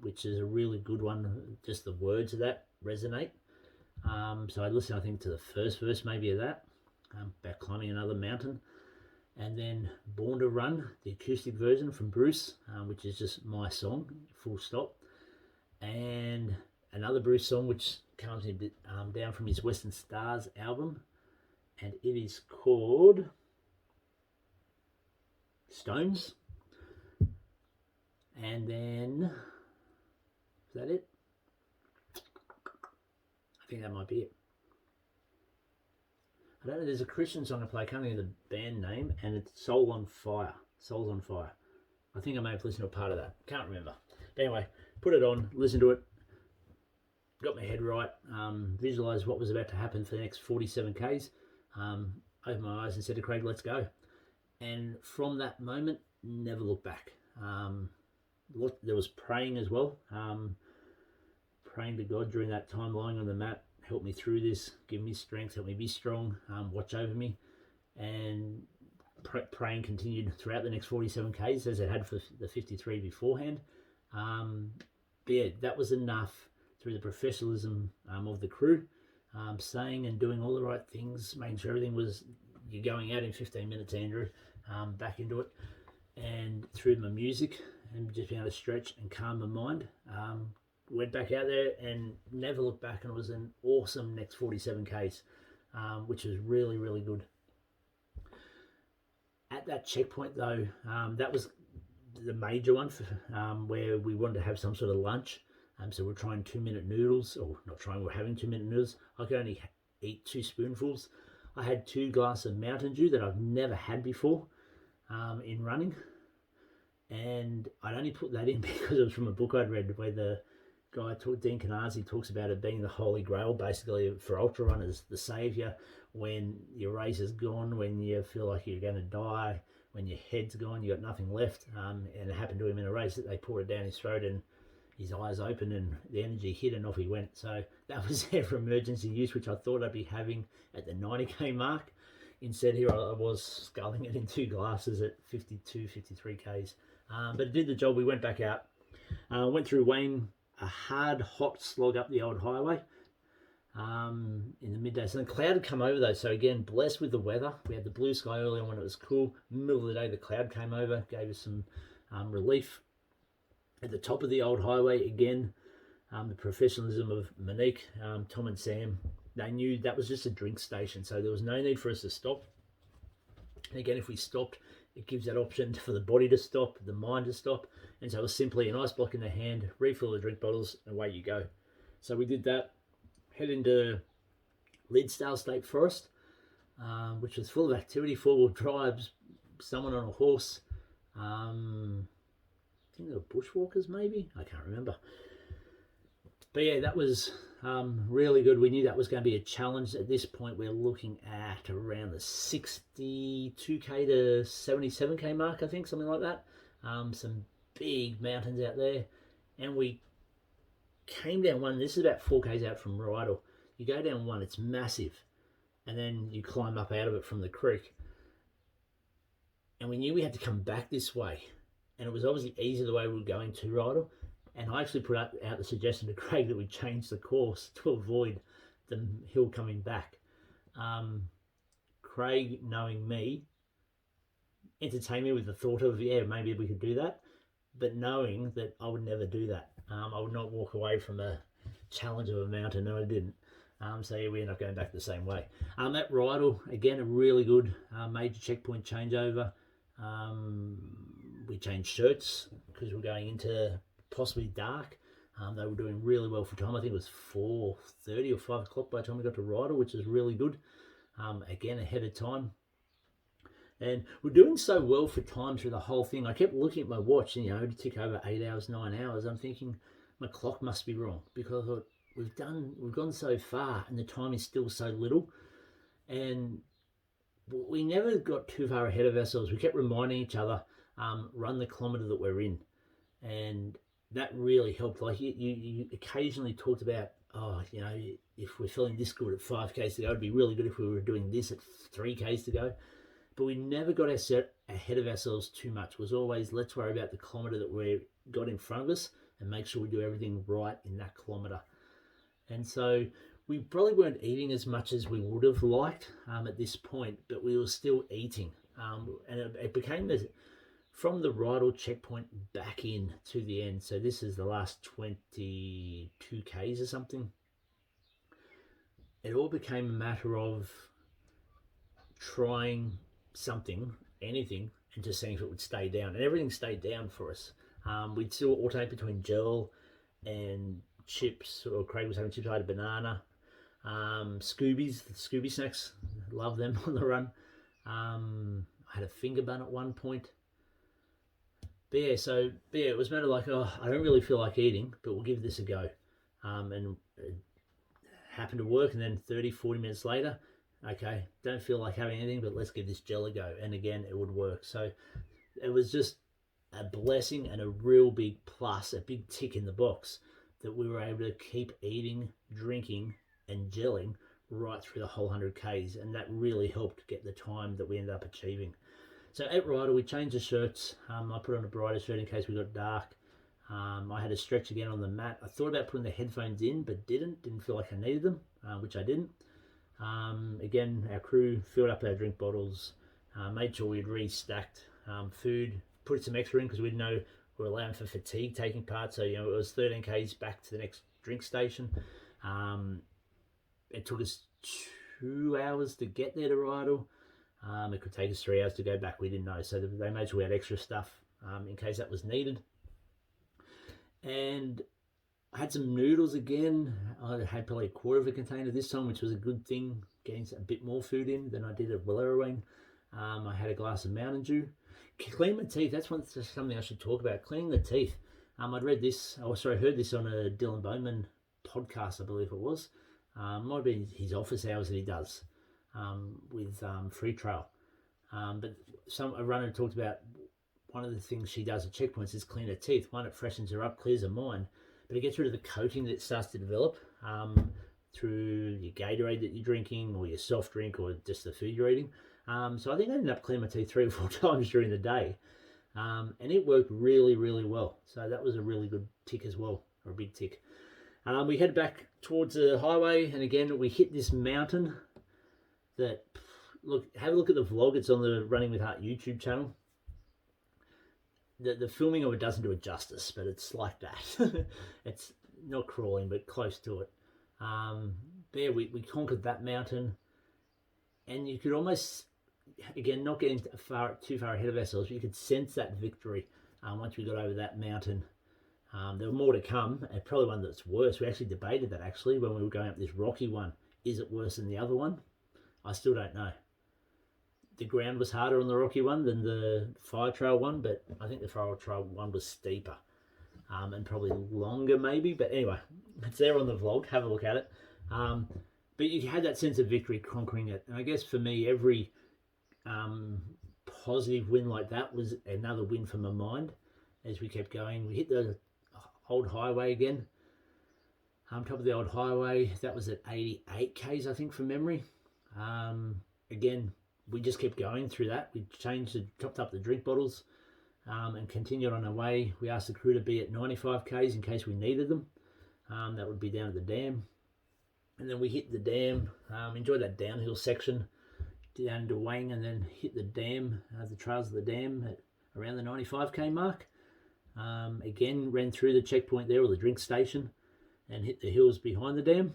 which is a really good one. Just the words of that resonate. So I listened, I think, to the first verse maybe of that, about climbing another mountain. And then Born to Run, the acoustic version from Bruce, which is just my song, full stop. And another Bruce song, which comes a bit down from his Western Stars album. And it is called Stones. And then, is that it? I think that might be it. I don't know, there's a Christian song I play, I can't think of the band name, and it's Soul on Fire. Souls on Fire. I think I may have listened to a part of that. Can't remember. But anyway, put it on, listen to it, got my head right, visualised what was about to happen for the next 47 Ks, opened my eyes and said to Craig, let's go. And from that moment, never looked back. There was praying as well, praying to God during that time, lying on the mat. Help me through this, give me strength, help me be strong, watch over me. And praying continued throughout the next 47 Ks as it had for the 53 beforehand. But yeah, that was enough through the professionalism of the crew, saying and doing all the right things, making sure everything was, you're going out in 15 minutes, Andrew, back into it. And through my music and just being able to stretch and calm my mind, went back out there and never looked back, and it was an awesome next 47 Ks, which was really, really good. At that checkpoint though, that was the major one for, where we wanted to have some sort of lunch. So we're trying 2-minute noodles, or not trying, we're having 2-minute noodles. I could only eat 2 spoonfuls. I had 2 glasses of Mountain Dew that I've never had before in running. And I'd only put that in because it was from a book I'd read where the guy, Dean Canarsie, talks about it being the holy grail basically for ultra runners, the saviour when your race is gone, when you feel like you're going to die, when your head's gone, you got nothing left. And it happened to him in a race that they poured it down his throat and his eyes opened and the energy hit and off he went. So that was there for emergency use, which I thought I'd be having at the 90k mark. Instead here I was sculling it in 2 glasses at 52, 53 Ks. But it did the job. We went back out, went through Wayne, a hard, hot slog up the old highway in the midday. So the cloud had come over though. So again, blessed with the weather. We had the blue sky earlier when it was cool. Middle of the day, the cloud came over, gave us some relief. At the top of the old highway, again, the professionalism of Monique, Tom and Sam, they knew that was just a drink station. So there was no need for us to stop. And again, if we stopped, it gives that option for the body to stop, the mind to stop. And so it was simply an ice block in the hand, refill the drink bottles, and away you go. So we did that, head into Liddesdale State Forest, which was full of activity, 4-wheel drives, someone on a horse. I think they were bushwalkers maybe, I can't remember. But yeah, that was really good. We knew that was going to be a challenge. At this point we're looking at around the 62k to 77k mark, I think, something like that. Some big mountains out there, and we came down one. This is about 4k's out from Rydal. You go down one, it's massive, and then you climb up out of it from the creek, and we knew we had to come back this way. And it was obviously easier the way we were going to Rydal. And I actually put out the suggestion to Craig that we change the course to avoid the hill coming back. Craig, knowing me, entertained me with the thought of, yeah, maybe we could do that. But knowing that I would never do that. I would not walk away from a challenge of a mountain. No, I didn't. So yeah, we ended up going back the same way. At Rydal, again, a really good major checkpoint changeover. We changed shirts because we're going into possibly dark. They were doing really well for time. I think it was 4:30 or 5 o'clock by the time we got to Rydal, which is really good. Again, ahead of time. And we're doing so well for time through the whole thing. I kept looking at my watch and, to tick over 8 hours, 9 hours. I'm thinking my clock must be wrong, because I thought we've gone so far and the time is still so little. And we never got too far ahead of ourselves. We kept reminding each other, run the kilometer that we're in. And that really helped. Like you occasionally talked about, if we're feeling this good at 5Ks to go, it'd be really good if we were doing this at 3Ks to go. But we never got ahead of ourselves too much. It was always, let's worry about the kilometer that we've got in front of us and make sure we do everything right in that kilometer. And so we probably weren't eating as much as we would have liked at this point, but we were still eating. And it became from the Rydal checkpoint back in to the end. So this is the last 22 Ks or something. It all became a matter of trying something, anything, and just seeing if it would stay down. And everything stayed down for us. We'd still alternate between gel and chips, or Craig was having chips. I had a banana. Scoobies, the Scooby snacks, love them on the run. I had a finger bun at one point. But yeah, it was matter like, I don't really feel like eating, but we'll give this a go. And it happened to work, and then 30, 40 minutes later, okay, don't feel like having anything, but let's give this gel a go. And again, it would work. So it was just a blessing and a real big plus, a big tick in the box, that we were able to keep eating, drinking, and gelling right through the whole 100 Ks. And that really helped get the time that we ended up achieving. So at Rydal, we changed the shirts. I put on a brighter shirt in case we got dark. I had a stretch again on the mat. I thought about putting the headphones in, but didn't feel like I needed them, which I didn't. Again, our crew filled up our drink bottles, made sure we had restacked food, put some extra in because we didn't know were allowing for fatigue taking part. So, it was 13 Ks back to the next drink station. It took us 2 hours to get there to Rydal. It could take us 3 hours to go back. We didn't know. So they made sure we had extra stuff in case that was needed. And I had some noodles again. I had probably a quarter of a container this time, which was a good thing, getting a bit more food in than I did at Wallerawang. I had a glass of Mountain Dew. Clean my teeth. That's something I should talk about. Cleaning the teeth. I'd read this. I heard this on a Dylan Bowman podcast, I believe it was. Might be his office hours that he does with Free Trail. But a runner talked about one of the things she does at checkpoints is clean her teeth. One, it freshens her up, clears her mind, but it gets rid of the coating that starts to develop through your Gatorade that you're drinking or your soft drink or just the food you're eating. So I think I ended up cleaning my teeth 3 or 4 times during the day. And it worked really, really well. So that was a really good tick as well, or a big tick. We head back towards the highway, and again, we hit this mountain that, have a look at the vlog. It's on the Running with Heart YouTube channel. The filming of it doesn't do it justice, but it's like that. It's not crawling, but close to it. There, we conquered that mountain, and you could almost, again, not getting too far ahead of ourselves, but you could sense that victory once we got over that mountain. There were more to come, and probably one that's worse. We actually debated that when we were going up this rocky one. Is it worse than the other one? I still don't know. The ground was harder on the rocky one than the fire trail one, but I think the fire trail one was steeper and probably longer maybe. But anyway, it's there on the vlog. Have a look at it. But you had that sense of victory conquering it. And I guess for me, every positive win like that was another win for my mind as we kept going. We hit the old highway again. Top of the old highway, that was at 88 Ks, I think, from memory. Again, we just kept going through that. We chopped up the drink bottles and continued on our way. We asked the crew to be at 95 Ks in case we needed them. That would be down at the dam. And then we hit the dam, enjoyed that downhill section down to Wang, and then hit the dam, the trails of the dam at around the 95 K mark. Again, ran through the checkpoint there, or the drink station, and hit the hills behind the dam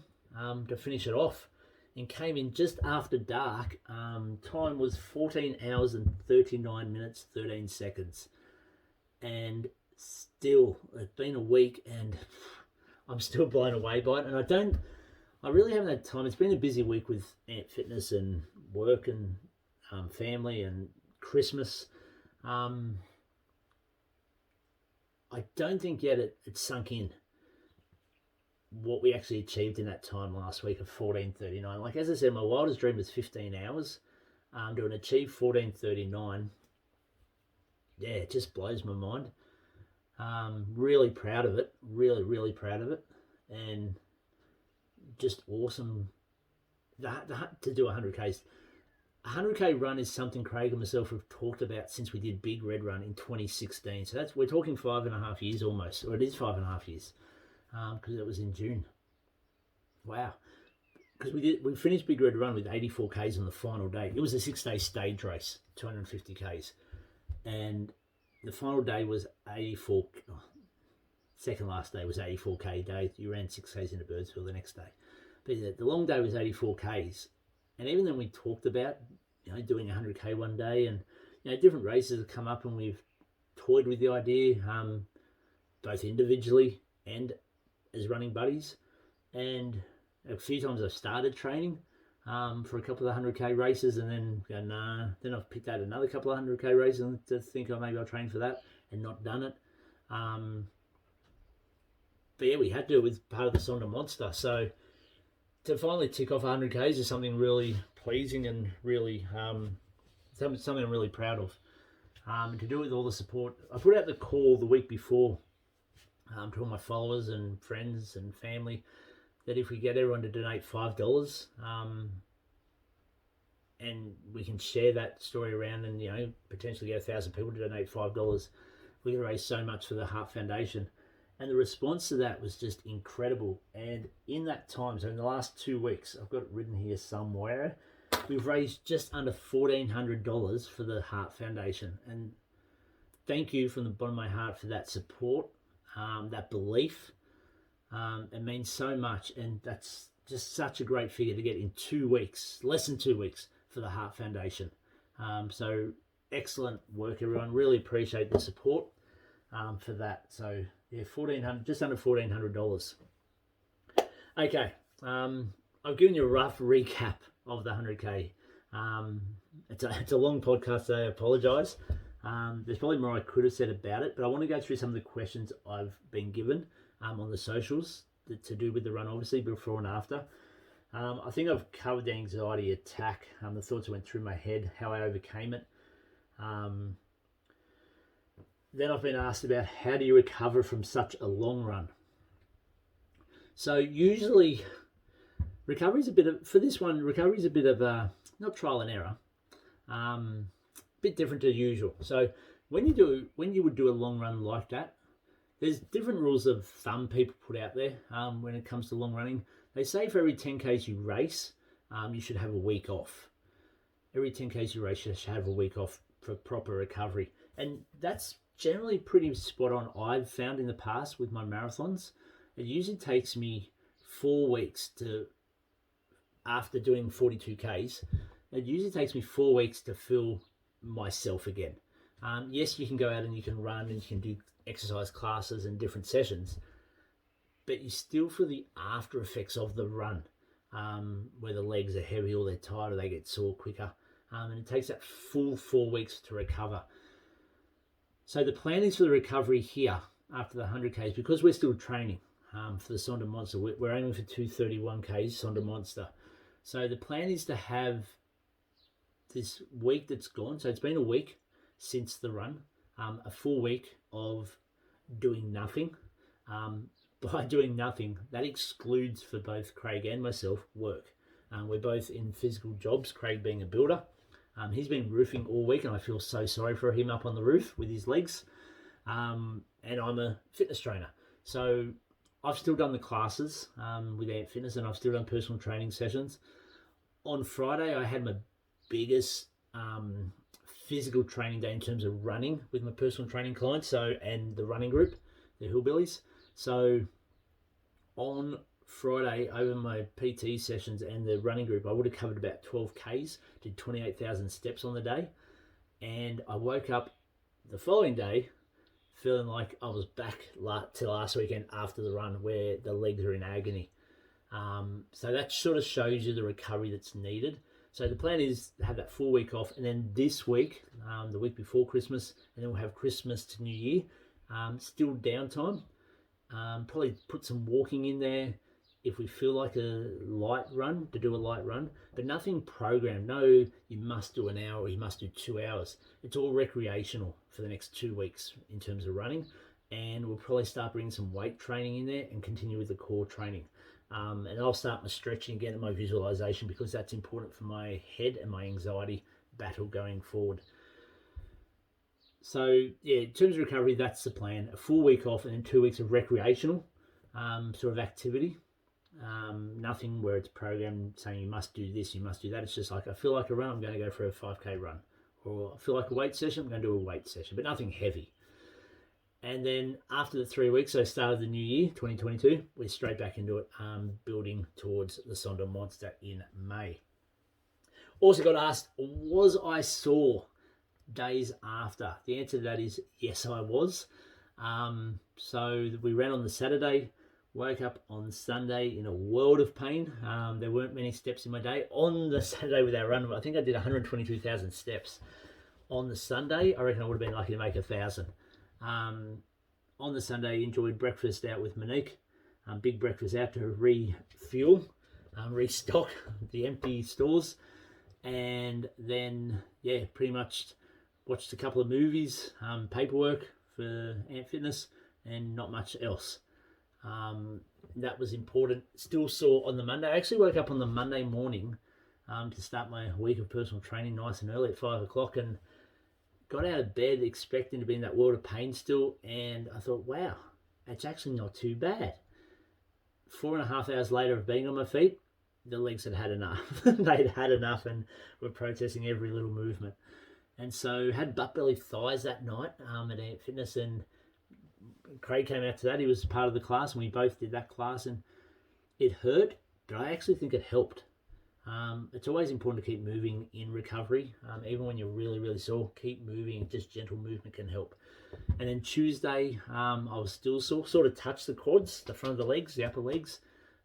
to finish it off. And came in just after dark. Time was 14 hours and 39 minutes, 13 seconds. And still, it's been a week and I'm still blown away by it. And I really haven't had time. It's been a busy week with Ant Fitness and work and family and Christmas. I don't think yet it's sunk in what we actually achieved in that time last week of 14:39. Like, as I said, my wildest dream was 15 hours. To achieve 14:39, yeah, it just blows my mind. Really proud of it. Really, really proud of it. And just awesome to do 100 Ks. 100K run is something Craig and myself have talked about since we did Big Red Run in 2016. So we're talking 5.5 years almost, or it is 5.5 years. Because it was in June. Wow. Because we finished Big Red Run with 84 Ks on the final day. It was a 6-day stage race, 250 Ks. And the final day was 84, second last day was 84 K day. You ran 6 Ks into Birdsville the next day. But the long day was 84 Ks. And even then we talked about, doing 100 K one day, and, different races have come up and we've toyed with the idea, both individually and as running buddies. And a few times I've started training for a couple of 100K races and then go, nah. Then I've picked out another couple of 100K races and to think, maybe I'll train for that, and not done it. But yeah, we had to with part of the Sonder Monster. So to finally tick off 100Ks is something really pleasing and really something I'm really proud of. To do it with all the support. I put out the call the week before to all my followers and friends and family that if we get everyone to donate $5 and we can share that story around and potentially get 1,000 people to donate $5, we can raise so much for the Heart Foundation. And the response to that was just incredible. And in that time, so in the last 2 weeks, I've got it written here somewhere, we've raised just under $1,400 for the Heart Foundation. And thank you from the bottom of my heart for that support, that belief. It means so much, and that's just such a great figure to get in 2 weeks, less than 2 weeks for the Heart Foundation. So excellent work, everyone. Really appreciate the support for that. So yeah, $1,400, just under $1,400. Okay, I've given you a rough recap of the 100K. It's a long podcast, so I apologise. There's probably more I could have said about it, but I want to go through some of the questions I've been given on the socials to do with the run, obviously, before and after. I think I've covered the anxiety attack, the thoughts that went through my head, how I overcame it. Then I've been asked about how do you recover from such a long run. So usually recovery's a bit of, for this one, recovery's a bit of a, not trial and error, bit different to usual. So when you would do a long run like that, there's different rules of thumb people put out there when it comes to long running. They say for every 10Ks you race, you should have a week off. Every 10Ks you race, you should have a week off for proper recovery. And that's generally pretty spot on. I've found in the past with my marathons, it usually takes me 4 weeks to, after doing 42Ks, it usually takes me 4 weeks to feel myself again. Yes, you can go out and you can run and you can do exercise classes and different sessions, but you still feel the after effects of the run, where the legs are heavy or they're tired or they get sore quicker, and it takes that full 4 weeks to recover. So the plan is for the recovery here after the 100Ks, because we're still training for the Sonder Monster. We're aiming for 231Ks Sonder Monster. So the plan is to have this week that's gone, so it's been a week since the run, a full week of doing nothing. By doing nothing, that excludes for both Craig and myself work. We're both in physical jobs, Craig being a builder. He's been roofing all week and I feel so sorry for him up on the roof with his legs. And I'm a fitness trainer. So I've still done the classes with Ant Fitness, and I've still done personal training sessions. On Friday, I had my biggest physical training day in terms of running with my personal training clients, and the running group, the Hillbillies. So on Friday, over my PT sessions and the running group, I would have covered about 12Ks, did 28,000 steps on the day. And I woke up the following day feeling like I was back to last weekend after the run, where the legs are in agony. So that sort of shows you the recovery that's needed. So the plan is to have that 4 week off, and then this week, the week before Christmas, and then we'll have Christmas to New Year, still downtime. Probably put some walking in there if we feel like a light run, to do a light run, but nothing programmed. No, you must do an hour or you must do 2 hours. It's all recreational for the next 2 weeks in terms of running, and we'll probably start bringing some weight training in there and continue with the core training. And I'll start my stretching again and my visualization, because that's important for my head and my anxiety battle going forward. So yeah, in terms of recovery, that's the plan. A full week off and then 2 weeks of recreational sort of activity. Nothing where it's programmed saying you must do this, you must do that. It's just like, I feel like a run, I'm going to go for a 5K run. Or I feel like a weight session, I'm going to do a weight session, but nothing heavy. And then after the 3 weeks, so start of the new year, 2022, we're straight back into it, building towards the Sonder Monster in May. Also got asked, was I sore days after? The answer to that is yes, I was. So we ran on the Saturday, woke up on Sunday in a world of pain. There weren't many steps in my day. On the Saturday with our run, I think I did 122,000 steps. On the Sunday, I reckon I would have been lucky to make 1,000. On the Sunday, enjoyed breakfast out with Monique. Big breakfast out to refuel, restock the empty stores. And then, yeah, pretty much watched a couple of movies, paperwork for Ant Fitness, and not much else. That was important. Still sore on the Monday. I actually woke up on the Monday morning to start my week of personal training nice and early at 5 o'clock, and got out of bed expecting to be in that world of pain still, and I thought, wow, it's actually not too bad. 4.5 hours later of being on my feet, the legs had had enough. They'd had enough and were protesting every little movement. And so had butt belly thighs that night at Ant Fitness, and Craig came out to that. He was part of the class, and we both did that class, and it hurt, but I actually think it helped. It's always important to keep moving in recovery. Even when you're really, really sore, keep moving. Just gentle movement can help. And then Tuesday, I was still sore, sort of touched the quads, the front of the legs, the upper legs.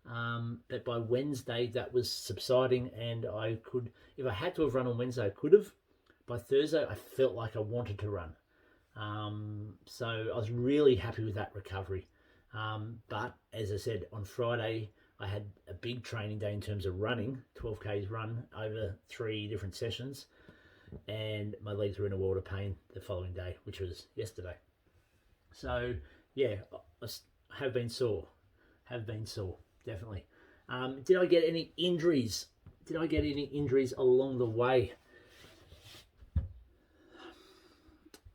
But by Wednesday, that was subsiding, and I could, if I had to have run on Wednesday, I could have. By Thursday, I felt like I wanted to run. So I was really happy with that recovery. But as I said, on Friday, I had a big training day in terms of running, 12Ks run over 3 different sessions, and my legs were in a world of pain the following day, which was yesterday. So yeah, I have been sore, definitely. Did I get any injuries? Along the way?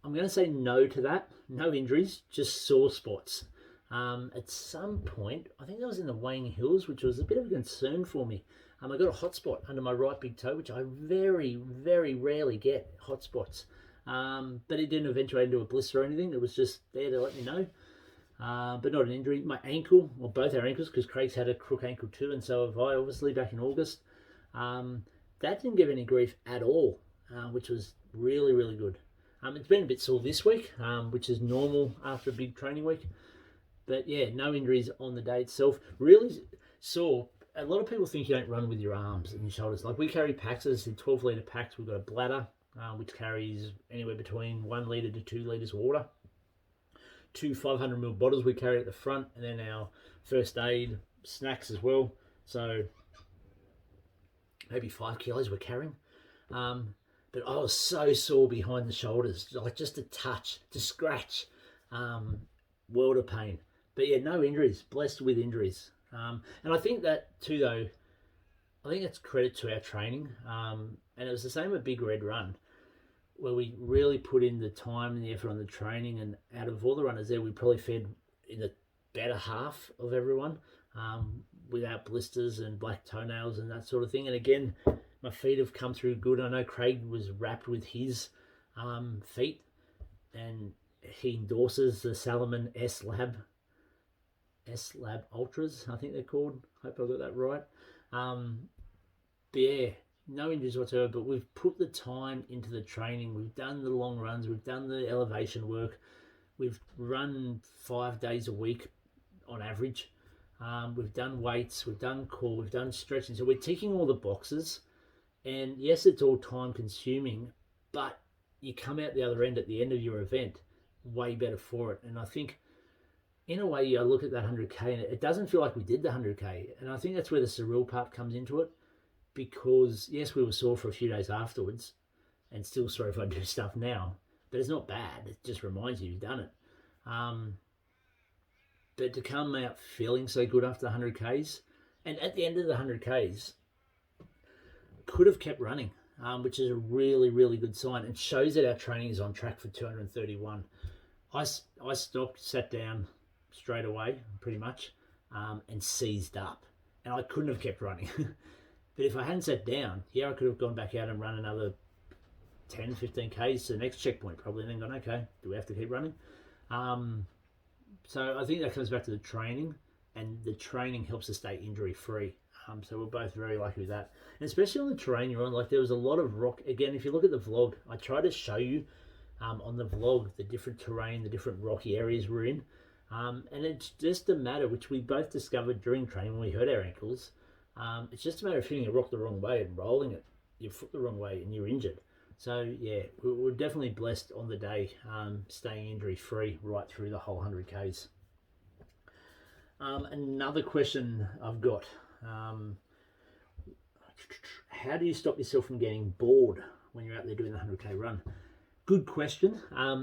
I'm going to say no to that. No injuries, just sore spots. At some point, I think that was in the Wayne Hills, which was a bit of a concern for me. I got a hot spot under my right big toe, which I very, very rarely get hot spots. But it didn't eventuate into a blister or anything. It was just there to let me know. But not an injury. My ankle, or both our ankles, because Craig's had a crook ankle too, and so have I, obviously, back in August. That didn't give any grief at all, which was really, really good. It's been a bit sore this week, which is normal after a big training week. But yeah, no injuries on the day itself. Really sore. A lot of people think you don't run with your arms and your shoulders. Like we carry packs, as in 12-litre packs. We've got a bladder, which carries anywhere between 1 litre to 2 litres of water. 2 500ml bottles we carry at the front, and then our first aid, snacks as well. So maybe 5 kilos we're carrying. But I was so sore behind the shoulders, like just a touch, to scratch, world of pain. But yeah, no injuries, blessed with injuries. And I think that too, though, I think it's credit to our training. And it was the same with Big Red Run, where we really put in the time and the effort on the training. And out of all the runners there, we probably fed in the better half of everyone, without blisters and black toenails and that sort of thing. And again, my feet have come through good. I know Craig was wrapped with his feet, and he endorses the Salomon S Lab Ultras, I think they're called. Hope I got that right. But yeah, no injuries whatsoever, but we've put the time into the training. We've done the long runs. We've done the elevation work. We've run 5 days a week on average. We've done weights. We've done core. We've done stretching. So we're ticking all the boxes. And yes, it's all time consuming, but you come out the other end at the end of your event way better for it. And I think in a way, I look at that 100K and it doesn't feel like we did the 100K. And I think that's where the surreal part comes into it, because yes, we were sore for a few days afterwards, and still sorry if I do stuff now, but it's not bad. It just reminds you you've done it. But to come out feeling so good after the 100Ks, and at the end of the 100Ks, could have kept running, which is a really, really good sign, and shows that our training is on track for 231. I stopped, sat down straight away, pretty much, and seized up. And I couldn't have kept running. But if I hadn't sat down, yeah, I could have gone back out and run another 10, 15 Ks to the next checkpoint probably, and then gone, okay, do we have to keep running? So I think that comes back to the training, and the training helps us stay injury free. So we're both very lucky with that. And especially on the terrain you're on, like there was a lot of rock. Again, if you look at the vlog, I try to show you on the vlog the different terrain, the different rocky areas we're in. And it's just a matter, which we both discovered during training when we hurt our ankles. It's just a matter of hitting a rock the wrong way and rolling it, your foot the wrong way, and you're injured. So yeah, we're definitely blessed on the day, staying injury free right through the whole 100Ks. Another question I've got. How do you stop yourself from getting bored when you're out there doing the 100K run? Good question.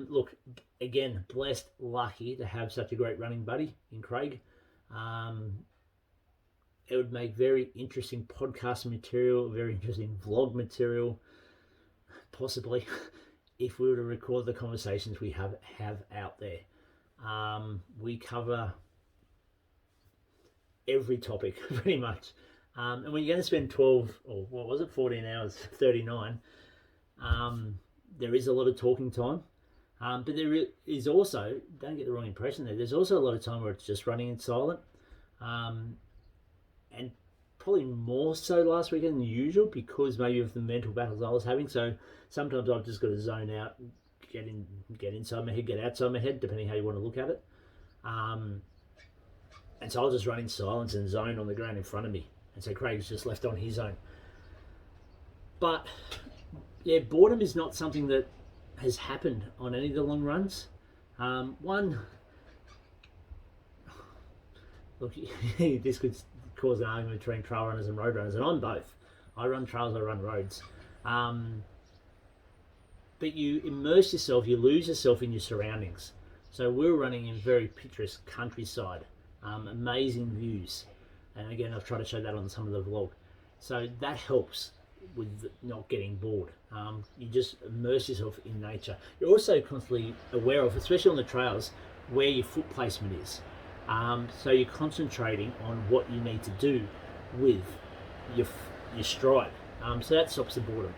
Look, again, blessed, lucky to have such a great running buddy in Craig. It would make very interesting podcast material, very interesting vlog material, possibly, if we were to record the conversations we have out there. We cover every topic pretty much, and when you're going to spend 12 or what was it, 14 hours, 39, there is a lot of talking time, but there is also, don't get the wrong impression there's also a lot of time where it's just running in silent, and probably more so last weekend than usual because maybe of the mental battles I was having. So sometimes I've just got to zone out, get inside my head, get outside my head, depending how you want to look at it. And so I'll just run in silence and zone on the ground in front of me. And so Craig's just left on his own. But yeah, boredom is not something that has happened on any of the long runs. One, look, this could cause an argument between trail runners and road runners, and I'm both. I run trails, I run roads. But you immerse yourself, you lose yourself in your surroundings. So we're running in very picturesque countryside, amazing views. And again, I've tried to show that on some of the vlog. So that helps with not getting bored. You just immerse yourself in nature. You're also constantly aware of, especially on the trails, where your foot placement is. So you're concentrating on what you need to do with your stride. So that stops the boredom.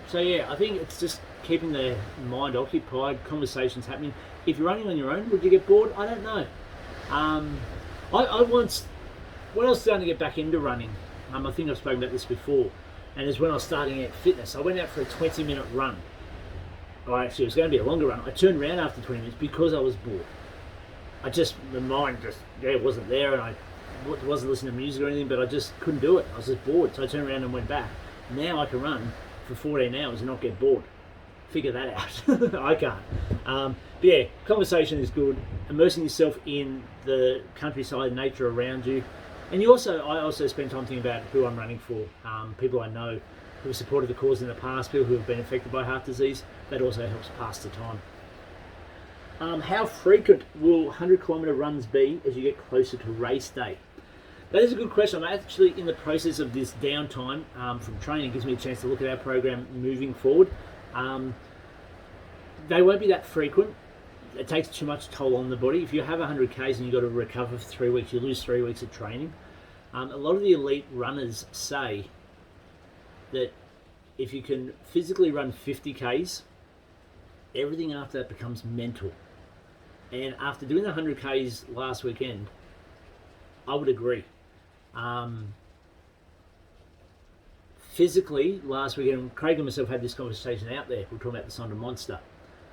So yeah, I think it's just keeping the mind occupied, conversations happening. If you're running on your own, would you get bored? I don't know. I once, when I was starting to get back into running, I think I've spoken about this before, and it's when I was starting out fitness. I went out for a 20-minute run. Actually, it was going to be a longer run. I turned around after 20 minutes because I was bored. The mind just, wasn't there, and I wasn't listening to music or anything, but I just couldn't do it. I was just bored, so I turned around and went back. Now I can run for 14 hours and not get bored. Figure that out. I can't. But yeah, conversation is good. Immersing yourself in the countryside, nature around you. And I also spend time thinking about who I'm running for. People I know who have supported the cause in the past, people who have been affected by heart disease. That also helps pass the time. How frequent will 100-kilometre runs be as you get closer to race day? That is a good question. I'm actually in the process of this downtime from training. It gives me a chance to look at our program moving forward. They won't be that frequent. It takes too much toll on the body. If you have 100 Ks and you've got to recover for 3 weeks, you lose 3 weeks of training. A lot of the elite runners say that if you can physically run 50 Ks, everything after that becomes mental. And after doing the 100 Ks last weekend, I would agree. Physically, last weekend, Craig and myself had this conversation out there. We were talking about the Sonder Monster.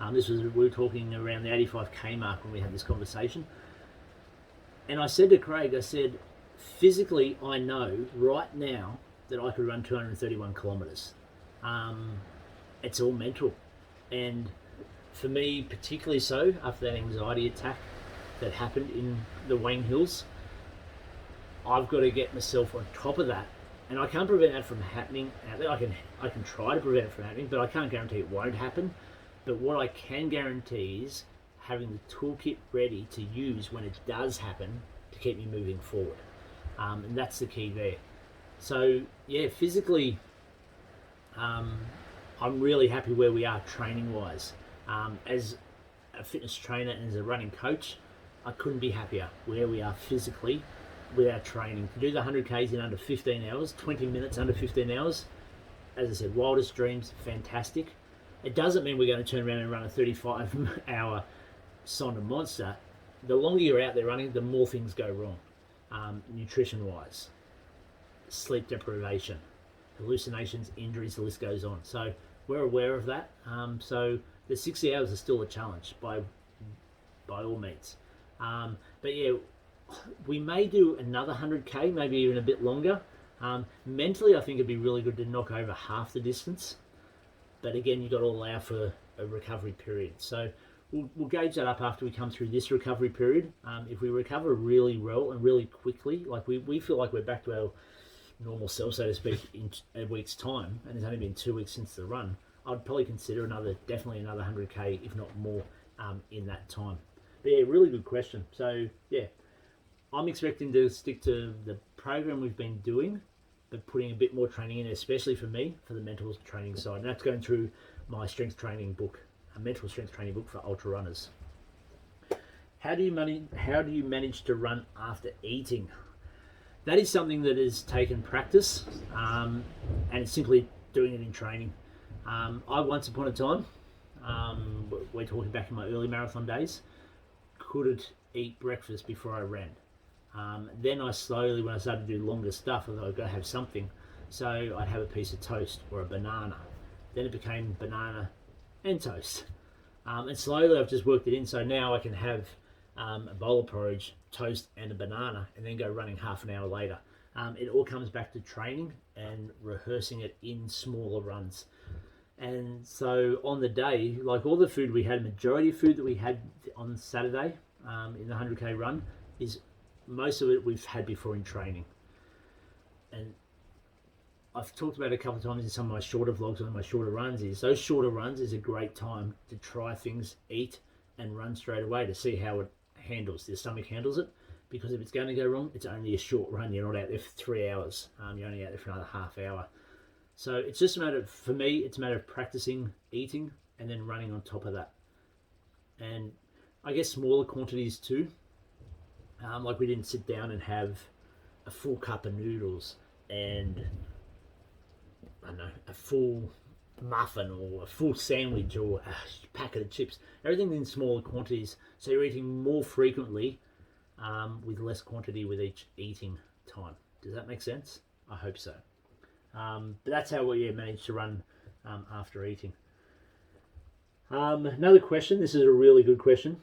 We were talking around the 85K mark when we had this conversation. And I said to Craig, physically, I know right now that I could run 231 kilometres. It's all mental. And for me, particularly so, after that anxiety attack that happened in the Wang Hills, I've got to get myself on top of that. And I can't prevent that from happening. I can try to prevent it from happening, but I can't guarantee it won't happen. But what I can guarantee is having the toolkit ready to use when it does happen to keep me moving forward. And that's the key there. So yeah, physically, I'm really happy where we are training wise. As a fitness trainer and as a running coach, I couldn't be happier where we are physically with our training. To do the 100 Ks in under 15 hours, 20 minutes under 15 hours, as I said, wildest dreams, fantastic. It doesn't mean we're going to turn around and run a 35-hour Sonder Monster. The longer you're out there running, the more things go wrong, nutrition-wise, sleep deprivation, hallucinations, injuries, the list goes on. So we're aware of that. So the 60 hours is still a challenge by all means. But yeah, we may do another 100K, maybe even a bit longer. Mentally, I think it'd be really good to knock over half the distance. But again, you've got to allow for a recovery period. So we'll gauge that up after we come through this recovery period. If we recover really well and really quickly, like we feel like we're back to our normal self, so to speak, in a week's time, and it's only been 2 weeks since the run, I'd probably consider definitely another 100K, if not more, in that time. But yeah, really good question. So yeah, I'm expecting to stick to the program we've been doing, but putting a bit more training in, especially for me, for the mental training side. And that's going through my strength training book, a mental strength training book for ultra runners. How do you manage to run after eating? That is something that has taken practice, and it's simply doing it in training. I once upon a time, we're talking back in my early marathon days, couldn't eat breakfast before I ran. Then I slowly, when I started to do longer stuff, I thought I've got to have something. So I'd have a piece of toast or a banana. Then it became banana and toast. And slowly I've just worked it in. So now I can have a bowl of porridge, toast and a banana, and then go running half an hour later. It all comes back to training and rehearsing it in smaller runs. And so on the day, like all the food we had, majority of food that we had on Saturday in the 100k run is most of it we've had before in training. And I've talked about it a couple of times in some of my shorter vlogs on my shorter runs, is those shorter runs is a great time to try things, eat and run straight away to see how it handles, the stomach handles it. Because if it's going to go wrong, it's only a short run. You're not out there for 3 hours. You're only out there for another half hour. So it's just a matter of, for me, it's a matter of practicing eating and then running on top of that. And I guess smaller quantities too. Like we didn't sit down and have a full cup of noodles and I don't know, a full muffin or a full sandwich or a packet of chips. Everything in smaller quantities. So you're eating more frequently with less quantity with each eating time. Does that make sense? I hope so. But that's how we managed to run after eating. Another question. This is a really good question.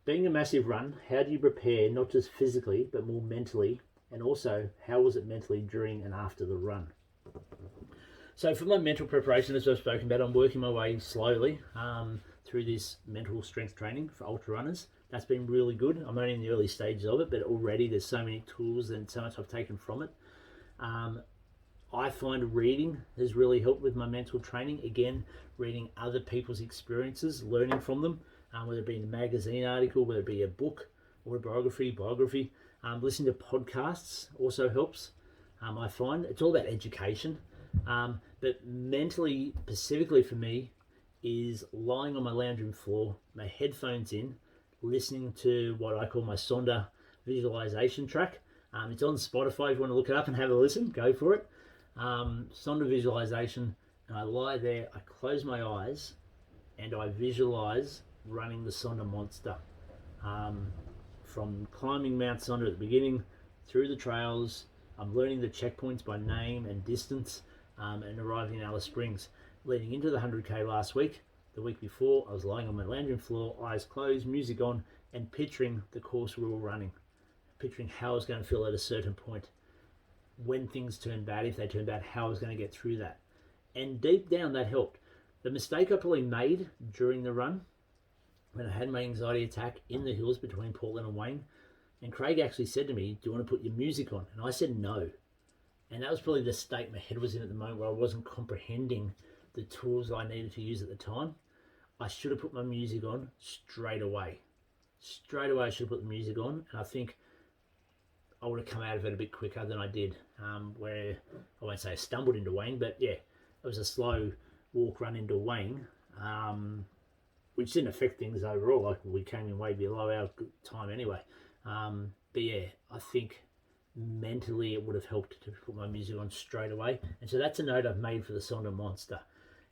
Being a massive run, how do you prepare not just physically but more mentally? And also, how was it mentally during and after the run? So for my mental preparation, as I've spoken about, I'm working my way slowly through this mental strength training for ultra runners. That's been really good. I'm only in the early stages of it, but already there's so many tools and so much I've taken from it. I find reading has really helped with my mental training. Again, reading other people's experiences, learning from them, whether it be in a magazine article, whether it be a book, autobiography, biography. Listening to podcasts also helps. I find it's all about education. But mentally, specifically for me, is lying on my lounge room floor, my headphones in, listening to what I call my Sonder visualization track. It's on Spotify. If you want to look it up and have a listen, go for it. Sonder visualization, and I lie there, I close my eyes, and I visualize running the Sonder Monster. From climbing Mount Sonder at the beginning, through the trails, I'm learning the checkpoints by name and distance, and arriving in Alice Springs. Leading into the 100k last week, the week before, I was lying on my lounge room floor, eyes closed, music on, and picturing the course we were running. Picturing how I was going to feel at a certain point. When things turned bad, if they turned bad, how I was going to get through that. And deep down, that helped. The mistake I probably made during the run, when I had my anxiety attack in the hills between Portland and Wayne, and Craig actually said to me, do you want to put your music on? And I said no. And that was probably the state my head was in at the moment, where I wasn't comprehending the tools I needed to use at the time. I should have put my music on straight away. Straight away I should have put the music on, and I think I would have come out of it a bit quicker than I did, where I won't say I stumbled into Wayne, but yeah, it was a slow walk run into Wayne, which didn't affect things overall. Like, we came in way below our time anyway. But yeah, I think mentally it would have helped to put my music on straight away. And so that's a note I've made for the Sonder Monster.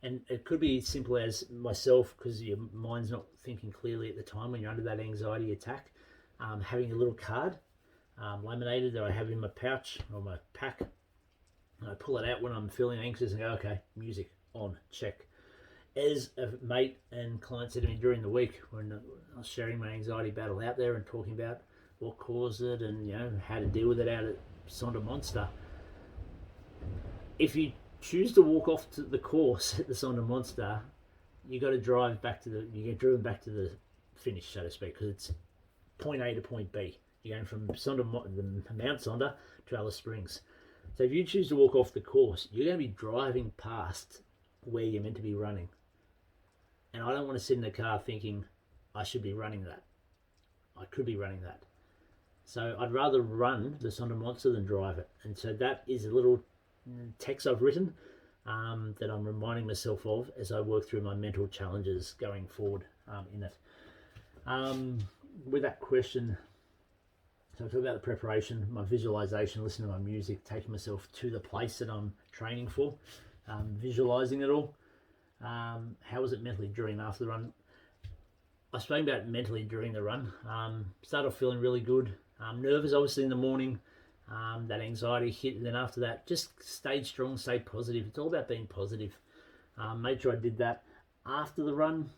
And it could be as simple as myself, because your mind's not thinking clearly at the time when you're under that anxiety attack, having a little card laminated that I have in my pouch or my pack, and I pull it out when I'm feeling anxious and go, okay, music on, check. As a mate and client said to me during the week when I was sharing my anxiety battle out there and talking about what caused it and, you know, how to deal with it out at Sonder Monster, if you choose to walk off to the course at the Sonder Monster, you got to drive back to you get driven back to the finish, so to speak, because it's point A to point B. You're going from Mount Sonder to Alice Springs. So if you choose to walk off the course, you're going to be driving past where you're meant to be running. And I don't want to sit in the car thinking, I should be running that. I could be running that. So I'd rather run the Sonder Monster than drive it. And so that is a little text I've written that I'm reminding myself of as I work through my mental challenges going forward in it. With that question, so I talk about the preparation, my visualization, listening to my music, taking myself to the place that I'm training for. visualizing it all. How was it mentally during and after the run? I spoke about mentally during the run. Started off feeling really good. Nervous, obviously, in the morning. That anxiety hit, and then after that, just stayed strong, stayed positive. It's all about being positive. Made sure I did that. After the run,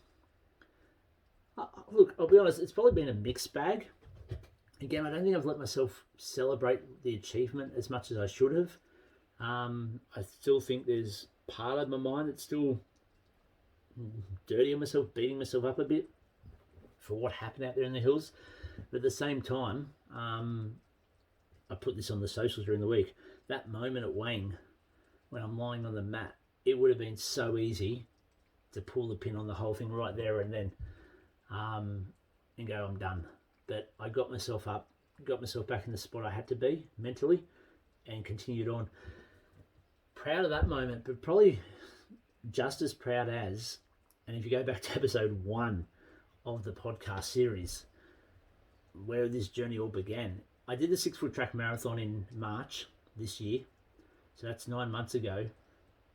look, I'll be honest, it's probably been a mixed bag. Again, I don't think I've let myself celebrate the achievement as much as I should have. I still think there's part of my mind that's still dirty on myself, beating myself up a bit for what happened out there in the hills. But at the same time, I put this on the socials during the week. That moment at weighing, when I'm lying on the mat, it would have been so easy to pull the pin on the whole thing right there and then, and go, I'm done. But I got myself up, got myself back in the spot I had to be mentally, and continued on. Proud of that moment, but probably just as proud as, and if you go back to episode 1 of the podcast series, where this journey all began, I did the 6 Foot Track Marathon in March this year, so that's 9 months ago,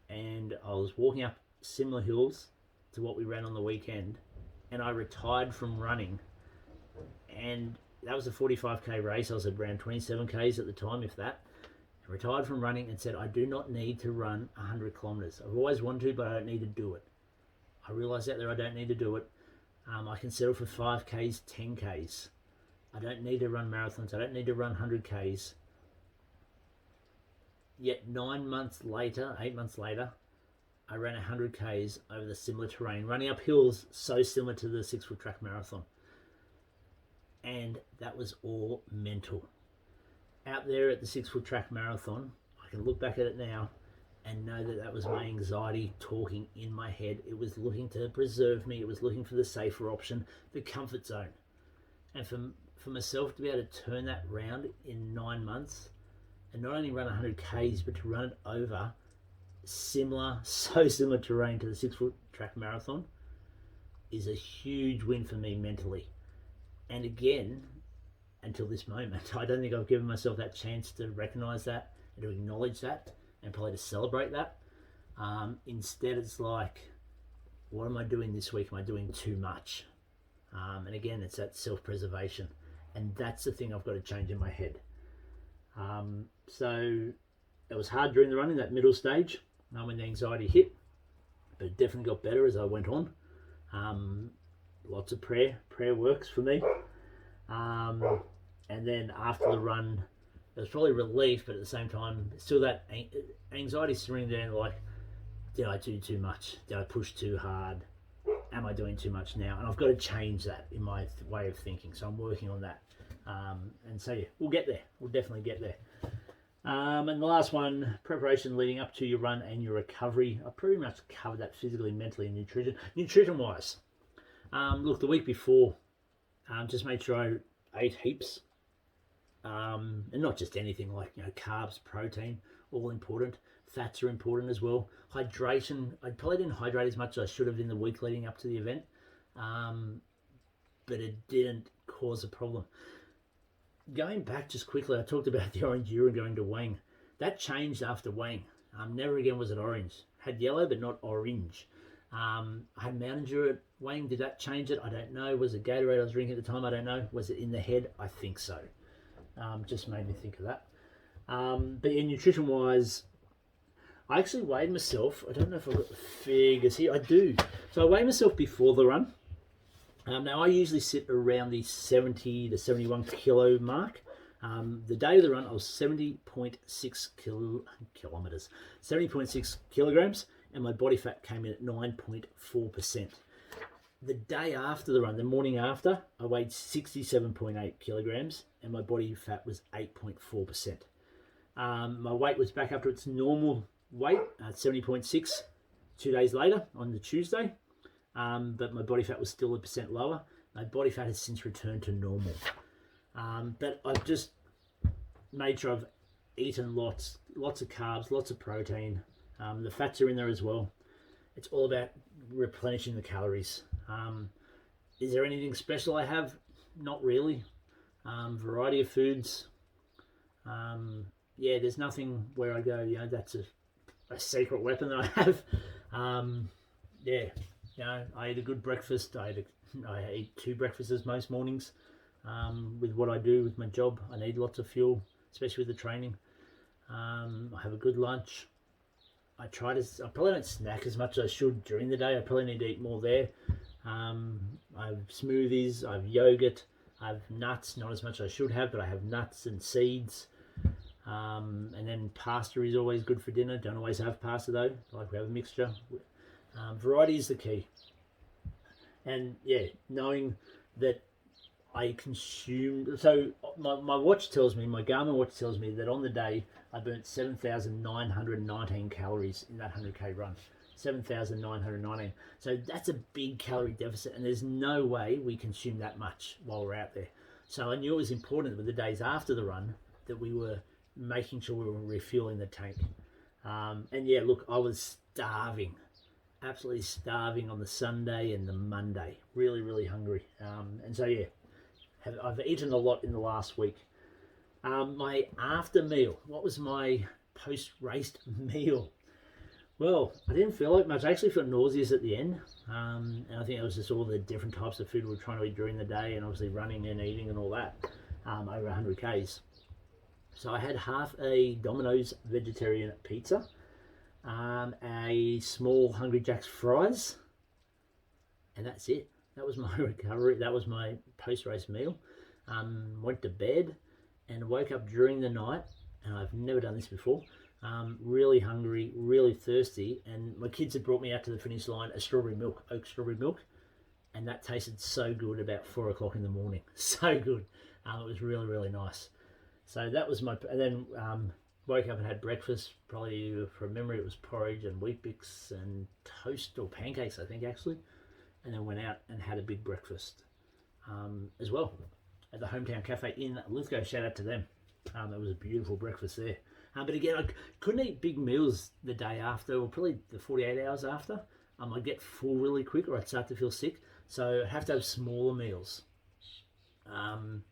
and I was walking up similar hills to what we ran on the weekend, and I retired from running, and that was a 45k race. I was at around 27k's at the time, if that. I retired from running and said, I do not need to run 100 kilometers. I've always wanted to, but I don't need to do it. I realized out there I don't need to do it. I can settle for 5k's, 10k's. I don't need to run marathons. I don't need to run 100k's. Yet 9 months later, 8 months later, I ran 100k's over the similar terrain, running up hills so similar to the 6 Foot Track Marathon. And that was all mental. Out there at the 6 Foot Track Marathon, I can look back at it now and know that that was my anxiety talking in my head. It was looking to preserve me. It was looking for the safer option, the comfort zone. And for myself to be able to turn that round in 9 months and not only run 100k's, but to run it over so similar terrain to the 6 Foot Track Marathon is a huge win for me mentally. And again, until this moment, I don't think I've given myself that chance to recognize that and to acknowledge that and probably to celebrate that. Instead, it's like, what am I doing this week? Am I doing too much? And again, it's that self-preservation. And that's the thing I've got to change in my head. So it was hard during the run in that middle stage when the anxiety hit, but it definitely got better as I went on. Lots of prayer works for me. And then after the run, it was probably relief, but at the same time, still that anxiety sitting there like, did I do too much? Did I push too hard? Am I doing too much now? And I've got to change that in my way of thinking. So I'm working on that. And so yeah, we'll get there. We'll definitely get there. And the last one, preparation leading up to your run and your recovery. I pretty much covered that physically, mentally, and nutrition. Nutrition-wise, look, the week before, just made sure I ate heaps. And not just anything like, carbs, protein, all important. Fats are important as well. Hydration, I probably didn't hydrate as much as I should have in the week leading up to the event, but it didn't cause a problem. Going back just quickly, I talked about the orange urine going to weighing. That changed after weighing. Never again was it orange. Had yellow, but not orange. I had Mountain Dew at weighing. Did that change it? I don't know. Was it Gatorade I was drinking at the time? I don't know. Was it in the head? I think so. Just made me think of that. But in nutrition-wise, I actually weighed myself. I don't know if I've got the figures here. I do. So I weighed myself before the run. Now I usually sit around the 70 to 71 kilo mark. The day of the run, I was 70.6 kilometers, 70.6 kilograms, and my body fat came in at 9.4%. The day after the run, the morning after, I weighed 67.8 kilograms, and my body fat was 8.4%. My weight was back up to its normal weight at 70.6 2 days later on the Tuesday. But my body fat was still 1% lower. My body fat has since returned to normal. But I've just made sure I've eaten lots of carbs, lots of protein. The fats are in there as well. It's all about replenishing the calories. Is there anything special I have? Not really. Variety of foods. Yeah, there's nothing where I go, that's a secret weapon that I have. Yeah, you know, I ate a good breakfast. I eat 2 breakfasts most mornings. With what I do with my job, I need lots of fuel, especially with the training. I have a good lunch. I probably don't snack as much as I should during the day. I probably need to eat more there. I have smoothies, I have yogurt, I have nuts, not as much as I should have, but I have nuts and seeds. And then pasta is always good for dinner. Don't always have pasta though, like we have a mixture. Variety is the key. And yeah, knowing that I consume, so my watch tells me, my Garmin watch tells me that on the day I burnt 7,919 calories in that 100k run. 7,919. So that's a big calorie deficit, and there's no way we consume that much while we're out there. So I knew it was important with the days after the run that we were making sure we were refueling the tank. And yeah, look, I was starving, absolutely starving on the Sunday and the Monday. Really, really hungry. And so yeah, I've eaten a lot in the last week. My after meal, what was my post-race meal? Well, I didn't feel like much. I actually felt nauseous at the end. And I think it was just all the different types of food we were trying to eat during the day, and obviously running and eating and all that, over 100 Ks. So I had half a Domino's vegetarian pizza, a small Hungry Jack's fries, and that's it. That was my recovery. That was my post-race meal. Went to bed and woke up during the night, and I've never done this before. Really hungry, really thirsty, and my kids had brought me out to the finish line a strawberry milk, oat strawberry milk, and that tasted so good about 4 o'clock in the morning. So good. It was really, really nice. So that was and then woke up and had breakfast. Probably from memory it was porridge and Weet Bix and toast or pancakes, I think actually, and then went out and had a big breakfast as well at the Hometown Cafe in Lithgow. Shout out to them. It was a beautiful breakfast there. But again, I couldn't eat big meals the day after, or probably the 48 hours after. I'd get full really quick, or I'd start to feel sick. So I'd have to have smaller meals. And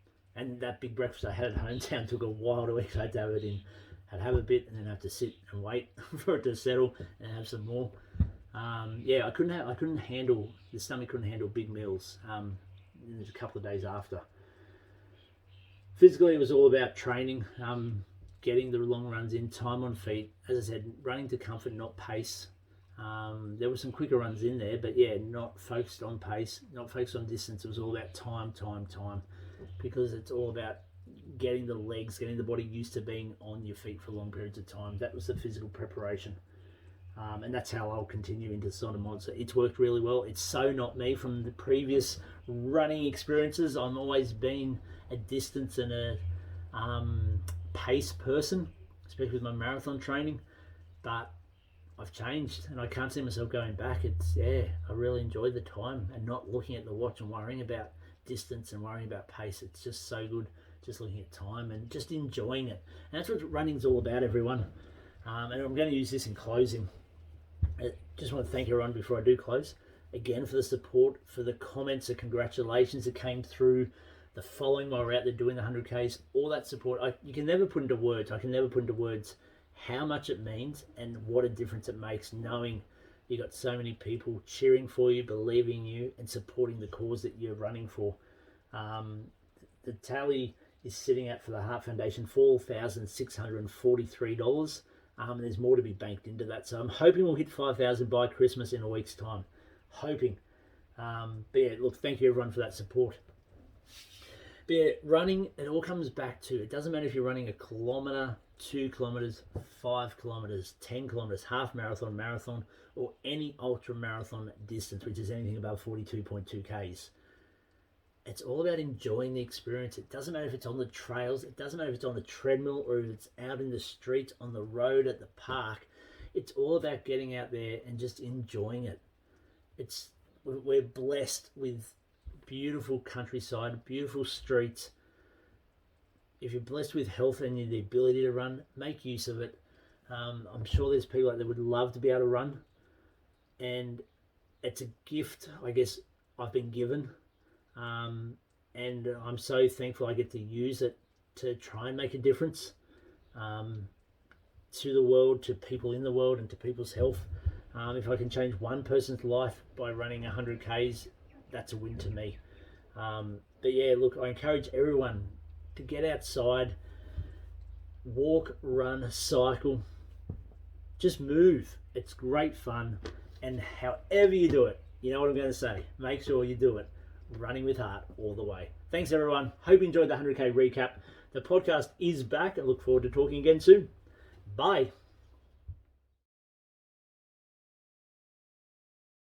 that big breakfast I had at Hometown took a while to eat. I had to have it in. I'd have a bit and then have to sit and wait for it to settle and have some more. Yeah, I couldn't handle, the stomach couldn't handle big meals. There's a couple of days after. Physically, it was all about training. Getting the long runs in, time on feet. As I said, running to comfort, not pace. There were some quicker runs in there, but yeah, not focused on pace, not focused on distance. It was all about time, because it's all about getting the legs, getting the body used to being on your feet for long periods of time. That was the physical preparation. And that's how I'll continue into Sonder Monster. It's worked really well. It's so not me from the previous running experiences. I've always been a distance and a pace person, especially with my marathon training, but I've changed and I can't see myself going back. I really enjoyed the time and not looking at the watch and worrying about distance and worrying about pace. It's just so good just looking at time and just enjoying it. And that's what running's all about, everyone. And I'm going to use this in closing. I just want to thank everyone before I do close again for the support, for the comments, the congratulations that came through, the following while we're out there doing the 100Ks, all that support. You can never put into words. I can never put into words how much it means and what a difference it makes, knowing you got so many people cheering for you, believing you, and supporting the cause that you're running for. The tally is sitting at for the Heart Foundation $4,643. And there's more to be banked into that. So I'm hoping we'll hit 5,000 by Christmas in a week's time. Hoping. But yeah, look, thank you everyone for that support. But yeah, running, it all comes back to, it doesn't matter if you're running 1 kilometer, 2 kilometers, 5 kilometers, 10 kilometers, half marathon, marathon, or any ultra marathon distance, which is anything above 42.2 Ks. It's all about enjoying the experience. It doesn't matter if it's on the trails. It doesn't matter if it's on the treadmill or if it's out in the streets, on the road, at the park. It's all about getting out there and just enjoying it. We're blessed with beautiful countryside, beautiful streets. If you're blessed with health and the ability to run, make use of it. I'm sure there's people out there would love to be able to run. And it's a gift, I guess, I've been given. And I'm so thankful I get to use it to try and make a difference. to the world, to people in the world, and to people's health. If I can change one person's life by running 100 Ks, that's a win to me. But yeah, look, I encourage everyone to get outside, walk, run, cycle, just move. It's great fun. And however you do it, you know what I'm going to say, make sure you do it. Running with heart all the way. Thanks everyone. Hope you enjoyed the 100K recap. The podcast is back. I look forward to talking again soon. Bye.